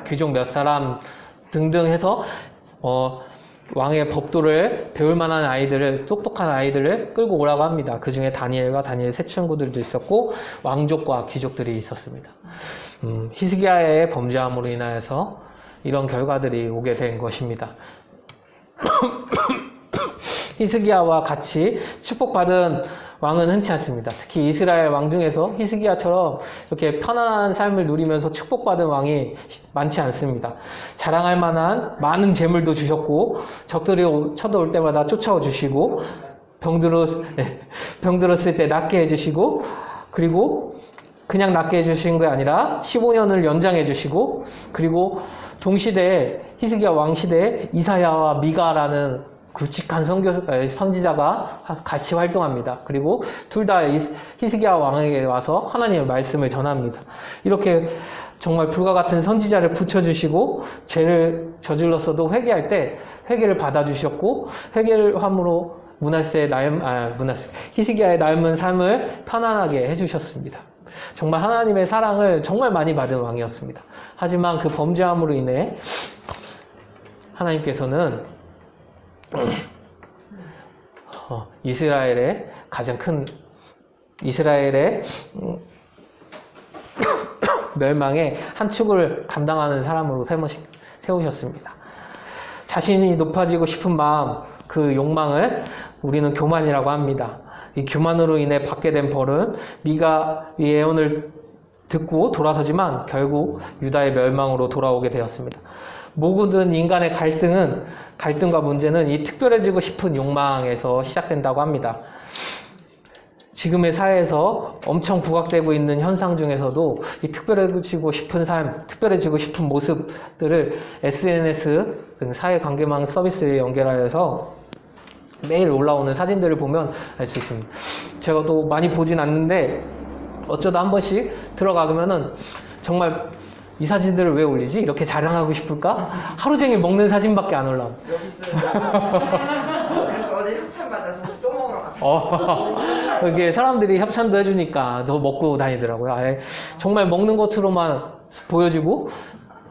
귀족 몇 사람 등등 해서 왕의 법도를 배울 만한 아이들을, 똑똑한 아이들을 끌고 오라고 합니다. 그 중에 다니엘과 다니엘 세 친구들도 있었고 왕족과 귀족들이 있었습니다. 히스기야의 범죄함으로 인하여서 이런 결과들이 오게 된 것입니다. 히스기야와 같이 축복받은 왕은 흔치 않습니다. 특히 이스라엘 왕 중에서 히스기야처럼 이렇게 편안한 삶을 누리면서 축복받은 왕이 많지 않습니다. 자랑할 만한 많은 재물도 주셨고 적들이 쳐들어올 때마다 쫓아와 주시고 병들었을 때 낫게 해주시고 그리고 그냥 낫게 해주신 게 아니라 15년을 연장해 주시고 그리고 동시대에 히스기야 왕 시대에 이사야와 미가라는 굵직한 선지자가 같이 활동합니다. 그리고 둘 다 히스기야 왕에게 와서 하나님의 말씀을 전합니다. 이렇게 정말 불과 같은 선지자를 붙여주시고 죄를 저질렀어도 회개할 때 회개를 받아주셨고 회개를 함으로 히스기야의 남은 삶을 편안하게 해주셨습니다. 정말 하나님의 사랑을 정말 많이 받은 왕이었습니다. 하지만 그 범죄함으로 인해 하나님께서는 이스라엘의 가장 큰 멸망의 한 축을 감당하는 사람으로 세우셨습니다. 자신이 높아지고 싶은 마음, 그 욕망을 우리는 교만이라고 합니다. 이 교만으로 인해 받게 된 벌은 미가 이 예언을 듣고 돌아서지만 결국 유다의 멸망으로 돌아오게 되었습니다. 모든 인간의 갈등과 문제는 이 특별해지고 싶은 욕망에서 시작된다고 합니다. 지금의 사회에서 엄청 부각되고 있는 현상 중에서도 이 특별해지고 싶은 삶, 특별해지고 싶은 모습들을 SNS 등 사회관계망 서비스에 연결하여서 매일 올라오는 사진들을 보면 알 수 있습니다. 제가 또 많이 보진 않는데 어쩌다 한 번씩 들어가면은 정말 이 사진들을 왜 올리지? 이렇게 자랑하고 싶을까? 하루 종일 먹는 사진밖에 안 올라와. 여기 있어요. 그래서 어제 협찬 받아서 또 먹으러 갔어. 이게 사람들이 협찬도 해주니까 더 먹고 다니더라고요. 아예 정말 먹는 것으로만 보여지고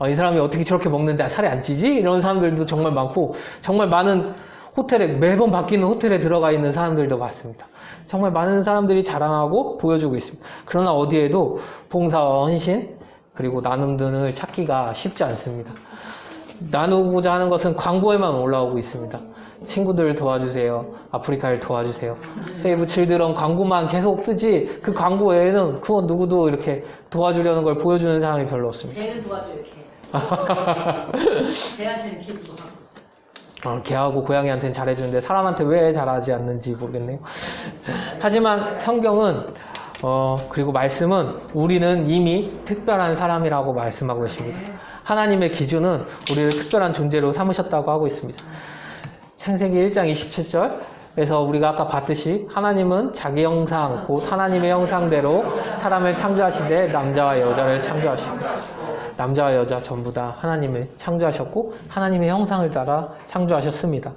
이 사람이 어떻게 저렇게 먹는데 살이 안 찌지? 이런 사람들도 정말 많고 정말 많은 호텔에 매번 바뀌는 호텔에 들어가 있는 사람들도 많습니다. 정말 많은 사람들이 자랑하고 보여주고 있습니다. 그러나 어디에도 봉사와 헌신 그리고 나눔 등을 찾기가 쉽지 않습니다. 나누고자 하는 것은 광고에만 올라오고 있습니다. 친구들을 도와주세요. 아프리카를 도와주세요. 세이브 칠드런 광고만 계속 뜨지 그 광고 외에는 그건 누구도 이렇게 도와주려는 걸 보여주는 사람이 별로 없습니다. 걔는 도와줘 이렇게. 걔한테는 기도도 하고. 개하고 고양이한테는 잘해주는데 사람한테 왜 잘하지 않는지 모르겠네요. 하지만 성경은 그리고 말씀은 우리는 이미 특별한 사람이라고 말씀하고 계십니다. 하나님의 기준은 우리를 특별한 존재로 삼으셨다고 하고 있습니다. 창세기 1장 27절에서 우리가 아까 봤듯이 하나님은 자기 형상 곧 하나님의 형상대로 사람을 창조하시되 남자와 여자를 창조하시고 남자와 여자 전부 다 하나님을 창조하셨고 하나님의 형상을 따라 창조하셨습니다.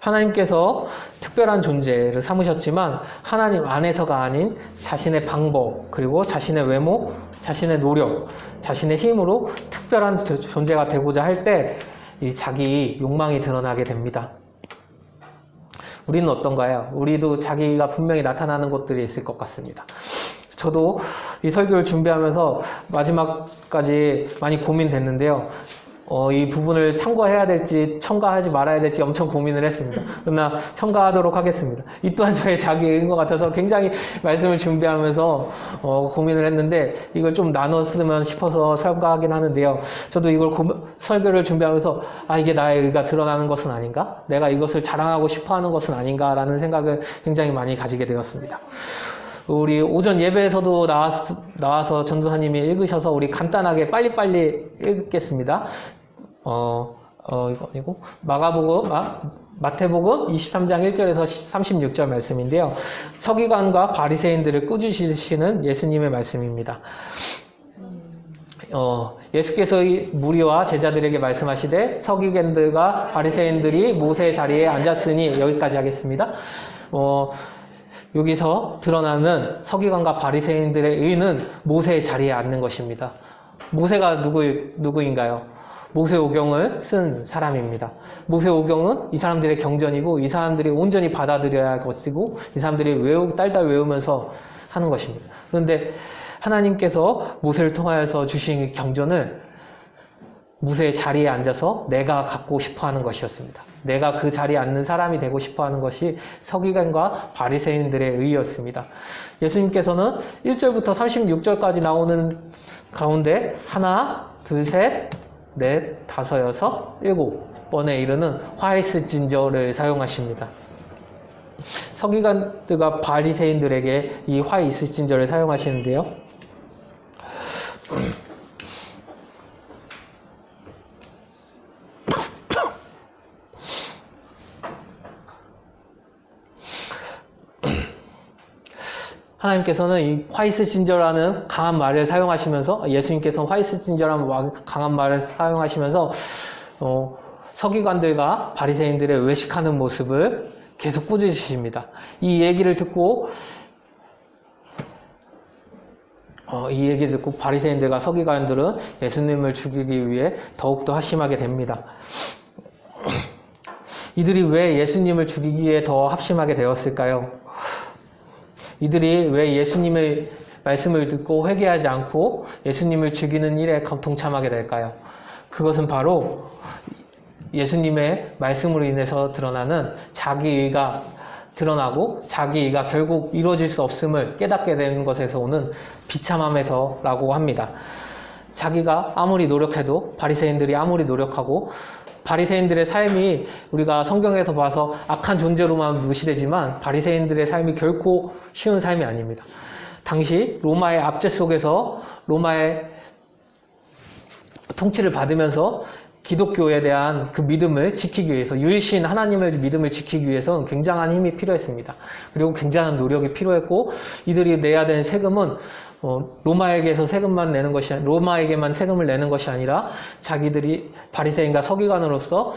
하나님께서 특별한 존재를 삼으셨지만 하나님 안에서가 아닌 자신의 방법 그리고 자신의 외모, 자신의 노력, 자신의 힘으로 특별한 존재가 되고자 할 때 이 자기 욕망이 드러나게 됩니다. 우리는 어떤가요? 우리도 자기가 분명히 나타나는 것들이 있을 것 같습니다. 저도 이 설교를 준비하면서 마지막까지 많이 고민됐는데요. 이 부분을 참고해야 될지 첨가하지 말아야 될지 엄청 고민을 했습니다. 그러나 첨가하도록 하겠습니다. 이 또한 저의 자기인 것 같아서 굉장히 말씀을 준비하면서 고민을 했는데 이걸 좀 나눴으면 싶어서 첨가하긴 하는데요. 저도 이걸 설교를 준비하면서 이게 나의 의가 드러나는 것은 아닌가? 내가 이것을 자랑하고 싶어하는 것은 아닌가라는 생각을 굉장히 많이 가지게 되었습니다. 우리 오전 예배에서도 나와서 전도사님이 읽으셔서 우리 간단하게 빨리빨리 읽겠습니다. 이거 아니고 마태복음 23장 1절에서 36절 말씀인데요. 서기관과 바리새인들을 꾸짖으시는 예수님의 말씀입니다. 예수께서 무리와 제자들에게 말씀하시되 서기관들과 바리새인들이 모세의 자리에 앉았으니 여기까지 하겠습니다. 여기서 드러나는 서기관과 바리새인들의 의는 모세의 자리에 앉는 것입니다. 모세가 누구인가요? 모세오경을 쓴 사람입니다. 모세오경은 이 사람들의 경전이고 이 사람들이 온전히 받아들여야 할 것이고 이 사람들이 딸딸 외우면서 하는 것입니다. 그런데 하나님께서 모세를 통하여서 주신 경전을 모세의 자리에 앉아서 내가 갖고 싶어하는 것이었습니다. 내가 그 자리에 앉는 사람이 되고 싶어하는 것이 서기관과 바리새인들의 의였습니다. 예수님께서는 1절부터 36절까지 나오는 가운데 하나, 둘, 셋, 넷, 다섯, 여섯, 일곱 번에 이르는 화이스 진저를 사용하십니다. 서기관들과 바리새인들에게 이 화이스 진저를 사용하시는데요. 하나님께서는 이 화이스 진저라는 강한 말을 사용하시면서 예수님께서는 화이스 진저라는 강한 말을 사용하시면서 서기관들과 바리새인들의 외식하는 모습을 계속 꾸짖으십니다. 이 얘기를 듣고 바리새인들과 서기관들은 예수님을 죽이기 위해 더욱더 합심하게 됩니다. 이들이 왜 예수님을 죽이기에 더 합심하게 되었을까요? 이들이 왜 예수님의 말씀을 듣고 회개하지 않고 예수님을 죽이는 일에 동참하게 될까요? 그것은 바로 예수님의 말씀으로 인해서 드러나는 자기의가 드러나고 자기의가 결국 이루어질 수 없음을 깨닫게 되는 것에서 오는 비참함에서라고 합니다. 자기가 아무리 노력해도 바리새인들이 아무리 노력하고 바리새인들의 삶이 우리가 성경에서 봐서 악한 존재로만 무시되지만 바리새인들의 삶이 결코 쉬운 삶이 아닙니다. 당시 로마의 압제 속에서 로마의 통치를 받으면서 기독교에 대한 그 믿음을 지키기 위해서, 유일신 하나님의 믿음을 지키기 위해서는 굉장한 힘이 필요했습니다. 그리고 굉장한 노력이 필요했고, 이들이 내야 되는 세금은 로마에게서 세금만 내는 것이 로마에게만 세금을 내는 것이 아니라 자기들이 바리새인과 서기관으로서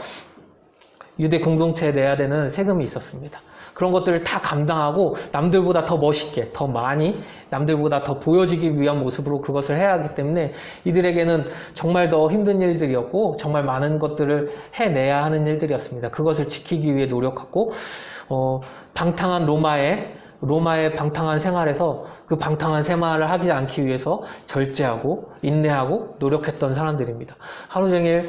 유대 공동체에 내야 되는 세금이 있었습니다. 그런 것들을 다 감당하고 남들보다 더 멋있게, 더 많이, 남들보다 더 보여지기 위한 모습으로 그것을 해야 하기 때문에 이들에게는 정말 더 힘든 일들이었고 정말 많은 것들을 해내야 하는 일들이었습니다. 그것을 지키기 위해 노력하고 방탕한 로마의 방탕한 생활에서 그 방탕한 생활을 하지 않기 위해서 절제하고 인내하고 노력했던 사람들입니다. 하루 종일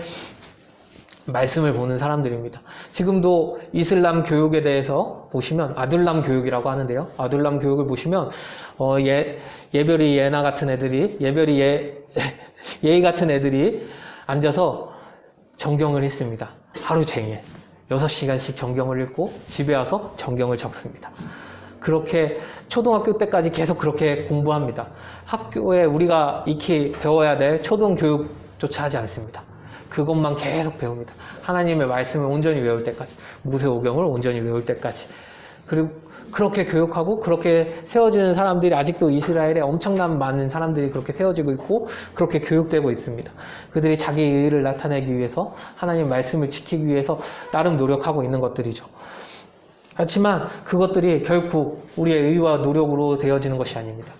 말씀을 보는 사람들입니다. 지금도 이슬람 교육에 대해서 보시면 아둘람 교육이라고 하는데요. 아둘람 교육을 보시면 예별이 예나 같은 애들이 예의 같은 애들이 앉아서 정경을 읽습니다. 하루 종일 6시간씩 정경을 읽고 집에 와서 정경을 적습니다. 그렇게 초등학교 때까지 계속 그렇게 공부합니다. 학교에 우리가 익히 배워야 될 초등교육조차 하지 않습니다. 그것만 계속 배웁니다. 하나님의 말씀을 온전히 외울 때까지, 모세오경을 온전히 외울 때까지. 그리고 그렇게 교육하고 그렇게 세워지는 사람들이 아직도 이스라엘에 엄청난 많은 사람들이 그렇게 세워지고 있고 그렇게 교육되고 있습니다. 그들이 자기의 의의를 나타내기 위해서 하나님 말씀을 지키기 위해서 나름 노력하고 있는 것들이죠. 그렇지만 그것들이 결국 우리의 의와 노력으로 되어지는 것이 아닙니다.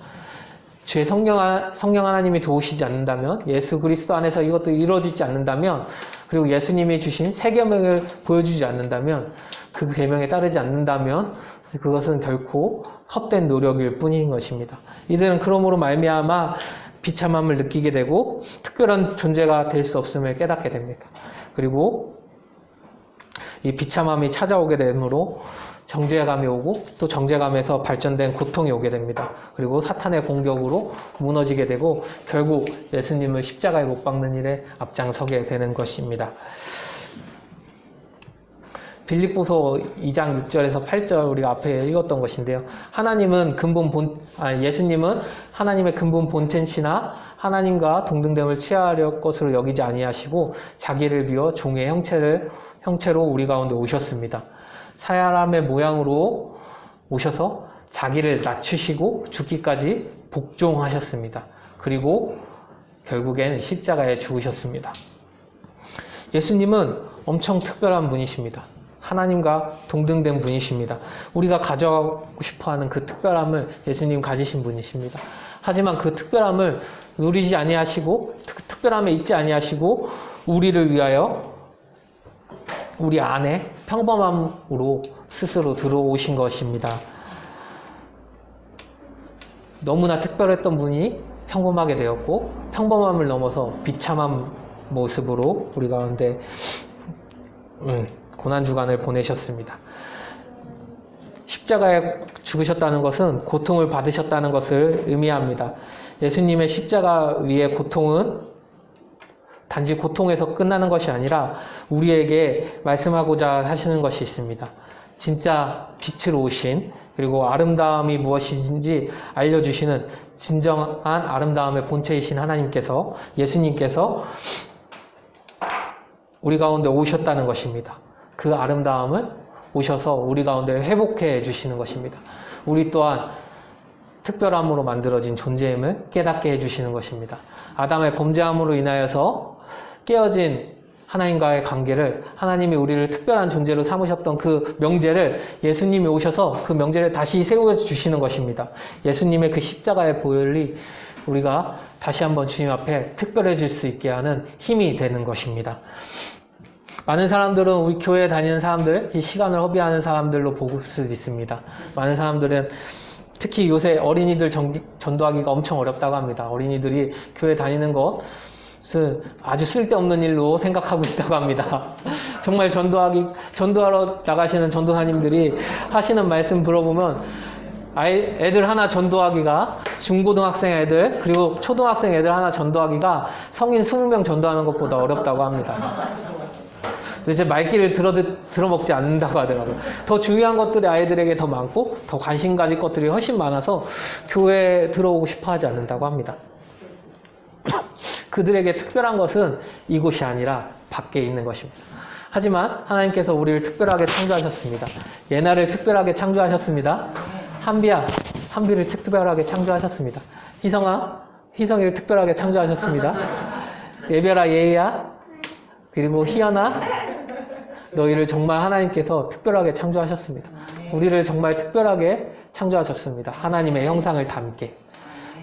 주의 성령 하나님이 도우시지 않는다면, 예수 그리스도 안에서 이것들이 이루어지지 않는다면, 그리고 예수님이 주신 새 계명을 보여주지 않는다면, 그 계명에 따르지 않는다면 그것은 결코 헛된 노력일 뿐인 것입니다. 이들은 그러므로 말미암아 비참함을 느끼게 되고 특별한 존재가 될 수 없음을 깨닫게 됩니다. 그리고 이 비참함이 찾아오게 되므로 정죄감이 오고 또 정죄감에서 발전된 고통이 오게 됩니다. 그리고 사탄의 공격으로 무너지게 되고 결국 예수님을 십자가에 못 박는 일에 앞장서게 되는 것입니다. 빌립보서 2장 6절에서 8절 우리가 앞에 읽었던 것인데요. 예수님은 하나님의 근본 본체시나 하나님과 동등됨을 취하려 것으로 여기지 아니하시고 자기를 비워 종의 형체로 우리 가운데 오셨습니다. 사람의 모양으로 오셔서 자기를 낮추시고 죽기까지 복종하셨습니다. 그리고 결국엔 십자가에 죽으셨습니다. 예수님은 엄청 특별한 분이십니다. 하나님과 동등된 분이십니다. 우리가 가져가고 싶어하는 그 특별함을 예수님 가지신 분이십니다. 하지만 그 특별함을 누리지 아니하시고 특별함에 있지 아니하시고 우리를 위하여 우리 안에 평범함으로 스스로 들어오신 것입니다. 너무나 특별했던 분이 평범하게 되었고 평범함을 넘어서 비참한 모습으로 우리 가운데 고난주간을 보내셨습니다. 십자가에 죽으셨다는 것은 고통을 받으셨다는 것을 의미합니다. 예수님의 십자가 위의 고통은 단지 고통에서 끝나는 것이 아니라 우리에게 말씀하고자 하시는 것이 있습니다. 진짜 빛으로 오신, 그리고 아름다움이 무엇인지 알려주시는 진정한 아름다움의 본체이신 하나님께서, 예수님께서 우리 가운데 오셨다는 것입니다. 그 아름다움을 오셔서 우리 가운데 회복해 주시는 것입니다. 우리 또한 특별함으로 만들어진 존재임을 깨닫게 해주시는 것입니다. 아담의 범죄함으로 인하여서 깨어진 하나님과의 관계를, 하나님이 우리를 특별한 존재로 삼으셨던 그 명제를 예수님이 오셔서 그 명제를 다시 세워주시는 것입니다. 예수님의 그 십자가의 보혈이 우리가 다시 한번 주님 앞에 특별해질 수 있게 하는 힘이 되는 것입니다. 많은 사람들은 우리 교회에 다니는 사람들, 이 시간을 허비하는 사람들로 보고 수도 있습니다. 많은 사람들은 특히 요새 어린이들 전도하기가 엄청 어렵다고 합니다. 어린이들이 교회 다니는 것은 아주 쓸데없는 일로 생각하고 있다고 합니다. 정말 전도하러 나가시는 전도사님들이 하시는 말씀 들어보면 애들 하나 전도하기가, 중고등학생 애들 그리고 초등학생 애들 하나 전도하기가 성인 20명 전도하는 것보다 어렵다고 합니다. 도대체 말귀를 들어먹지 않는다고 하더라고요. 더 중요한 것들이 아이들에게 더 많고 더 관심 가질 것들이 훨씬 많아서 교회에 들어오고 싶어 하지 않는다고 합니다. 그들에게 특별한 것은 이곳이 아니라 밖에 있는 것입니다. 하지만 하나님께서 우리를 특별하게 창조하셨습니다. 예나를 특별하게 창조하셨습니다. 한비를 특별하게 창조하셨습니다. 희성이를 특별하게 창조하셨습니다. 예별아, 예희야, 그리고 희연아, 너희를 정말 하나님께서 특별하게 창조하셨습니다. 우리를 정말 특별하게 창조하셨습니다. 하나님의 형상을 담게.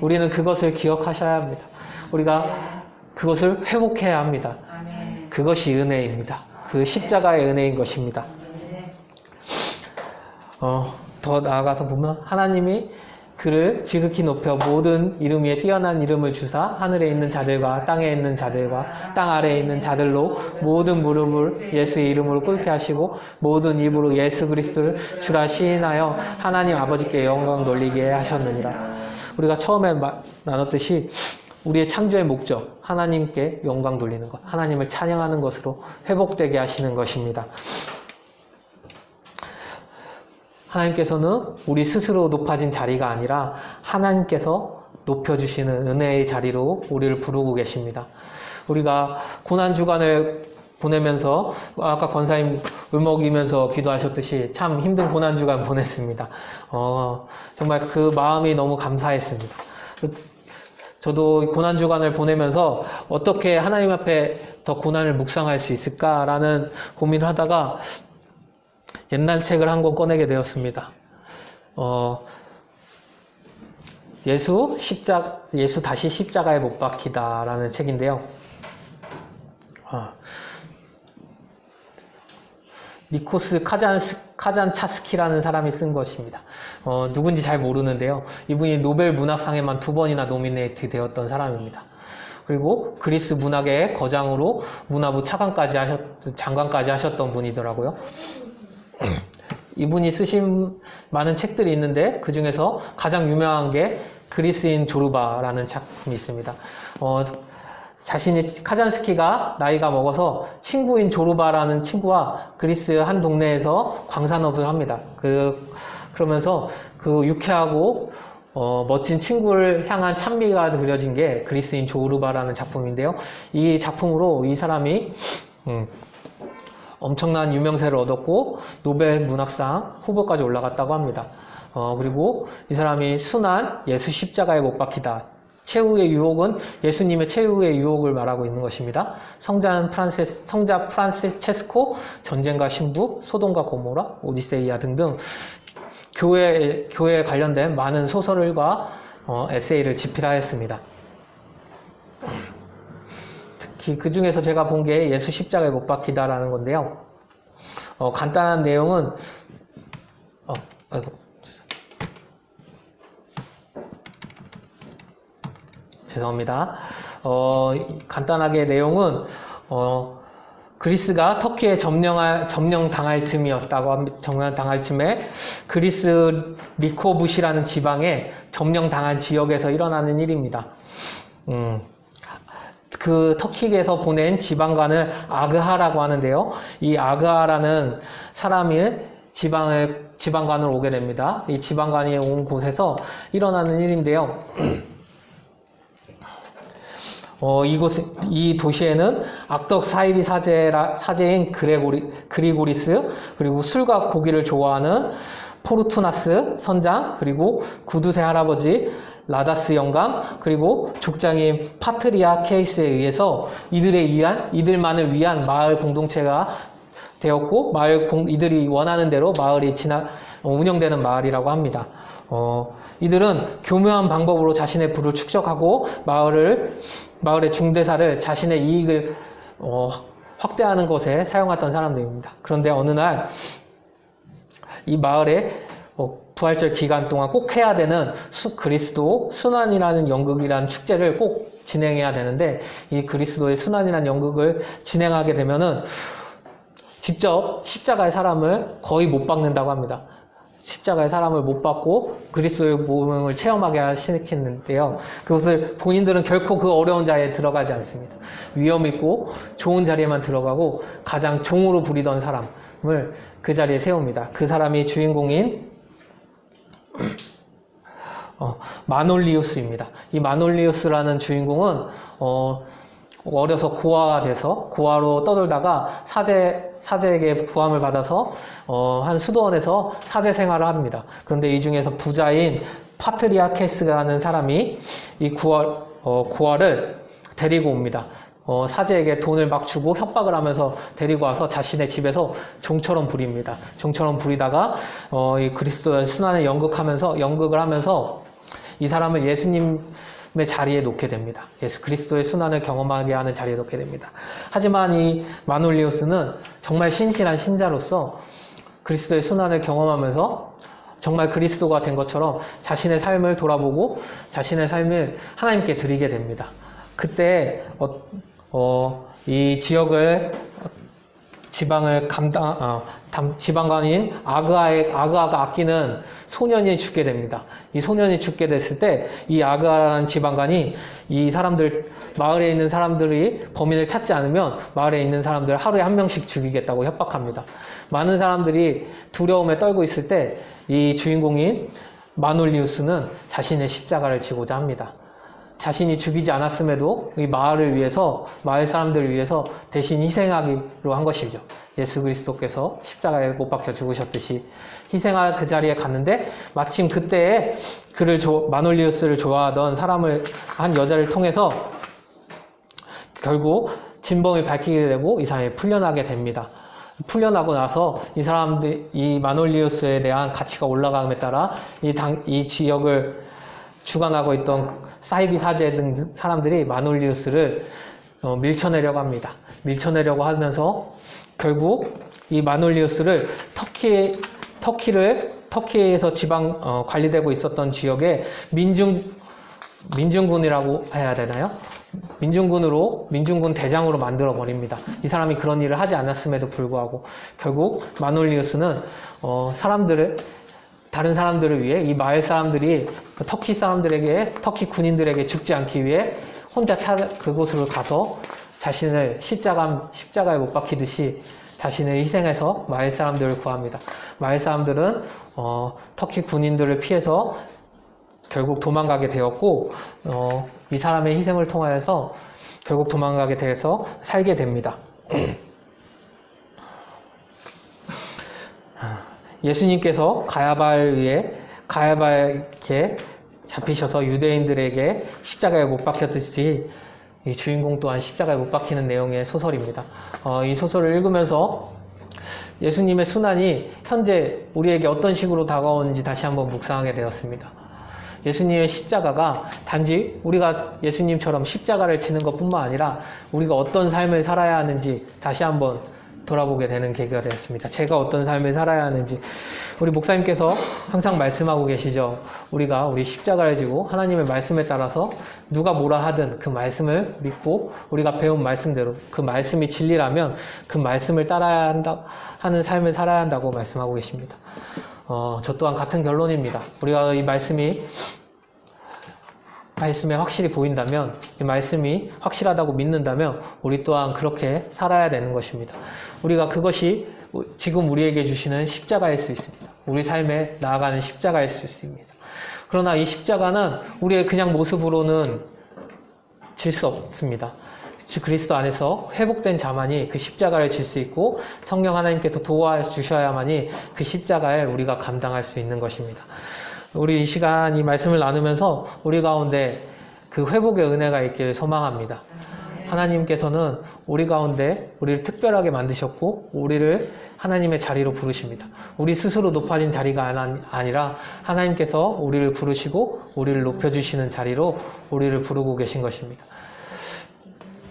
우리는 그것을 기억하셔야 합니다. 우리가 그것을 회복해야 합니다. 그것이 은혜입니다. 그 십자가의 은혜인 것입니다. 더 나아가서 보면 하나님이 그를 지극히 높여 모든 이름 위에 뛰어난 이름을 주사 하늘에 있는 자들과 땅에 있는 자들과 땅 아래에 있는 자들로 모든 무릎을 예수의 이름으로 꿇게 하시고 모든 입으로 예수 그리스도를 주라 시인하여 하나님 아버지께 영광 돌리게 하셨느니라. 우리가 처음에 나눴듯이 우리의 창조의 목적, 하나님께 영광 돌리는 것, 하나님을 찬양하는 것으로 회복되게 하시는 것입니다. 하나님께서는 우리 스스로 높아진 자리가 아니라 하나님께서 높여주시는 은혜의 자리로 우리를 부르고 계십니다. 우리가 고난주간을 보내면서 아까 권사님 울먹이면서 기도하셨듯이 참 힘든 고난주간 보냈습니다. 정말 그 마음이 너무 감사했습니다. 저도 고난주간을 보내면서 어떻게 하나님 앞에 더 고난을 묵상할 수 있을까라는 고민을 하다가 옛날 책을 한 권 꺼내게 되었습니다. 예수 다시 십자가에 못 박히다라는 책인데요. 니코스 카잔차스키라는 사람이 쓴 것입니다. 누군지 잘 모르는데요. 이분이 노벨 문학상에만 2번이나 노미네이트 되었던 사람입니다. 그리고 그리스 문학의 거장으로 문화부 장관까지 하셨던 분이더라고요. 이분이 쓰신 많은 책들이 있는데 그 중에서 가장 유명한 게 그리스인 조르바라는 작품이 있습니다. 자신이 카잔스키가 나이가 먹어서 친구인 조르바라는 친구와 그리스 한 동네에서 광산업을 합니다. 그러면서 그 유쾌하고 멋진 친구를 향한 찬미가 그려진 게 그리스인 조르바라는 작품인데요. 이 작품으로 이 사람이 엄청난 유명세를 얻었고 노벨 문학상 후보까지 올라갔다고 합니다. 그리고 이 사람이 순환 예수 십자가에 못 박히다. 최후의 유혹은 예수님의 최후의 유혹을 말하고 있는 것입니다. 성자 프란체스코, 전쟁과 신부, 소돔과 고모라, 오디세이아 등등 교회에 관련된 많은 소설과 에세이를 집필하였습니다. 특히 그 중에서 제가 본 게 예수 십자가에 못 박히다라는 건데요. 간단한 내용은 죄송합니다. 간단하게 내용은 그리스가 터키에 점령당할 틈이었다고 합니다. 점령당할 틈에 그리스 리코부시라는 지방에 점령당한 지역에서 일어나는 일입니다. 그 터키에서 보낸 지방관을 아그하라고 하는데요. 이 아그하라는 사람이 지방관으로 오게 됩니다. 이 지방관이 온 곳에서 일어나는 일인데요. 이 도시에는 악덕 사이비 사제인 그리고리스, 그리고 술과 고기를 좋아하는 포르투나스 선장, 그리고 구두쇠 할아버지 라다스 영감, 그리고 족장인 파트리아 케이스에 의해서 이들만을 위한 마을 공동체가 되었고, 이들이 원하는 대로 마을이 운영되는 마을이라고 합니다. 이들은 교묘한 방법으로 자신의 부를 축적하고 마을의 중대사를 자신의 이익을 확대하는 것에 사용했던 사람들입니다. 그런데 어느 날 이 마을에 부활절 기간 동안 꼭 해야 되는 그리스도 순환이라는 연극이라는 축제를 꼭 진행해야 되는데, 이 그리스도의 순환이라는 연극을 진행하게 되면은 직접 십자가의 사람을 거의 못 박는다고 합니다. 십자가의 사람을 못 받고 그리스도의 몸을 체험하게 시켰는데요. 그것을 본인들은 결코 그 어려운 자리에 들어가지 않습니다. 위험 있고 좋은 자리에만 들어가고 가장 종으로 부리던 사람을 그 자리에 세웁니다. 그 사람이 주인공인 마놀리우스입니다. 이 마놀리우스라는 주인공은 어려서 고아가 돼서 고아로 떠돌다가 사제에게 구함을 받아서 한 수도원에서 사제 생활을 합니다. 그런데 이 중에서 부자인 파트리아케스라는 사람이 이 고아를 데리고 옵니다. 사제에게 돈을 막 주고 협박을 하면서 데리고 와서 자신의 집에서 종처럼 부립니다. 종처럼 부리다가 이 그리스도의 순환을 연극을 하면서 이 사람을 예수님의 자리에 놓게 됩니다. 예수 그리스도의 순환을 경험하게 하는 자리에 놓게 됩니다. 하지만 이 마놀리우스는 정말 신실한 신자로서 그리스도의 순환을 경험하면서 정말 그리스도가 된 것처럼 자신의 삶을 돌아보고 자신의 삶을 하나님께 드리게 됩니다. 그때 이 지방관인 아그아가 아끼는 소년이 죽게 됩니다. 이 소년이 죽게 됐을 때 이 아그아라는 지방관이 이 사람들 마을에 있는 사람들이 범인을 찾지 않으면 마을에 있는 사람들 하루에 한 명씩 죽이겠다고 협박합니다. 많은 사람들이 두려움에 떨고 있을 때 이 주인공인 마놀리우스는 자신의 십자가를 지고자 합니다. 자신이 죽이지 않았음에도 이 마을 사람들을 위해서 대신 희생하기로 한 것이죠. 예수 그리스도께서 십자가에 못 박혀 죽으셨듯이 희생할 그 자리에 갔는데 마침 그때에 마놀리우스를 좋아하던 한 여자를 통해서 결국 진범이 밝히게 되고 이 사람이 풀려나게 됩니다. 풀려나고 나서 이 마놀리우스에 대한 가치가 올라감에 따라 이 지역을 주관하고 있던 사이비 사제 등 사람들이 마놀리우스를 밀쳐내려고 합니다. 밀쳐내려고 하면서 결국 이 마놀리우스를 터키에서 지방 관리되고 있었던 지역에 민중군이라고 해야 되나요? 민중군 대장으로 만들어 버립니다. 이 사람이 그런 일을 하지 않았음에도 불구하고 결국 마놀리우스는 다른 사람들을 위해 이 마을 사람들이 터키 군인들에게 죽지 않기 위해 혼자 그곳으로 가서 자신을 십자가에 못 박히듯이 자신을 희생해서 마을 사람들을 구합니다. 마을 사람들은 터키 군인들을 피해서 결국 도망가게 되었고 이 사람의 희생을 통하여서 결국 도망가게 돼서 살게 됩니다. 예수님께서 가야바에게 잡히셔서 유대인들에게 십자가에 못 박혔듯이 이 주인공 또한 십자가에 못 박히는 내용의 소설입니다. 이 소설을 읽으면서 예수님의 순환이 현재 우리에게 어떤 식으로 다가오는지 다시 한번 묵상하게 되었습니다. 예수님의 십자가가 단지 우리가 예수님처럼 십자가를 지는 것뿐만 아니라 우리가 어떤 삶을 살아야 하는지 다시 한번 돌아보게 되는 계기가 되었습니다. 제가 어떤 삶을 살아야 하는지 우리 목사님께서 항상 말씀하고 계시죠. 우리가 우리 십자가를 지고 하나님의 말씀에 따라서 누가 뭐라 하든 그 말씀을 믿고 우리가 배운 말씀대로 그 말씀이 진리라면 그 말씀을 따라야 하는 삶을 살아야 한다고 말씀하고 계십니다. 저 또한 같은 결론입니다. 우리가 이 말씀에 확실히 보인다면, 이 말씀이 확실하다고 믿는다면 우리 또한 그렇게 살아야 되는 것입니다. 우리가 그것이 지금 우리에게 주시는 십자가일 수 있습니다. 우리 삶에 나아가는 십자가일 수 있습니다. 그러나 이 십자가는 우리의 그냥 모습으로는 질 수 없습니다. 그리스도 안에서 회복된 자만이 그 십자가를 질 수 있고 성령 하나님께서 도와주셔야만이 그 십자가에 우리가 감당할 수 있는 것입니다. 우리 이 시간 이 말씀을 나누면서 우리 가운데 그 회복의 은혜가 있기를 소망합니다. 하나님께서는 우리 가운데 우리를 특별하게 만드셨고 우리를 하나님의 자리로 부르십니다. 우리 스스로 높아진 자리가 아니라 하나님께서 우리를 부르시고 우리를 높여주시는 자리로 우리를 부르고 계신 것입니다.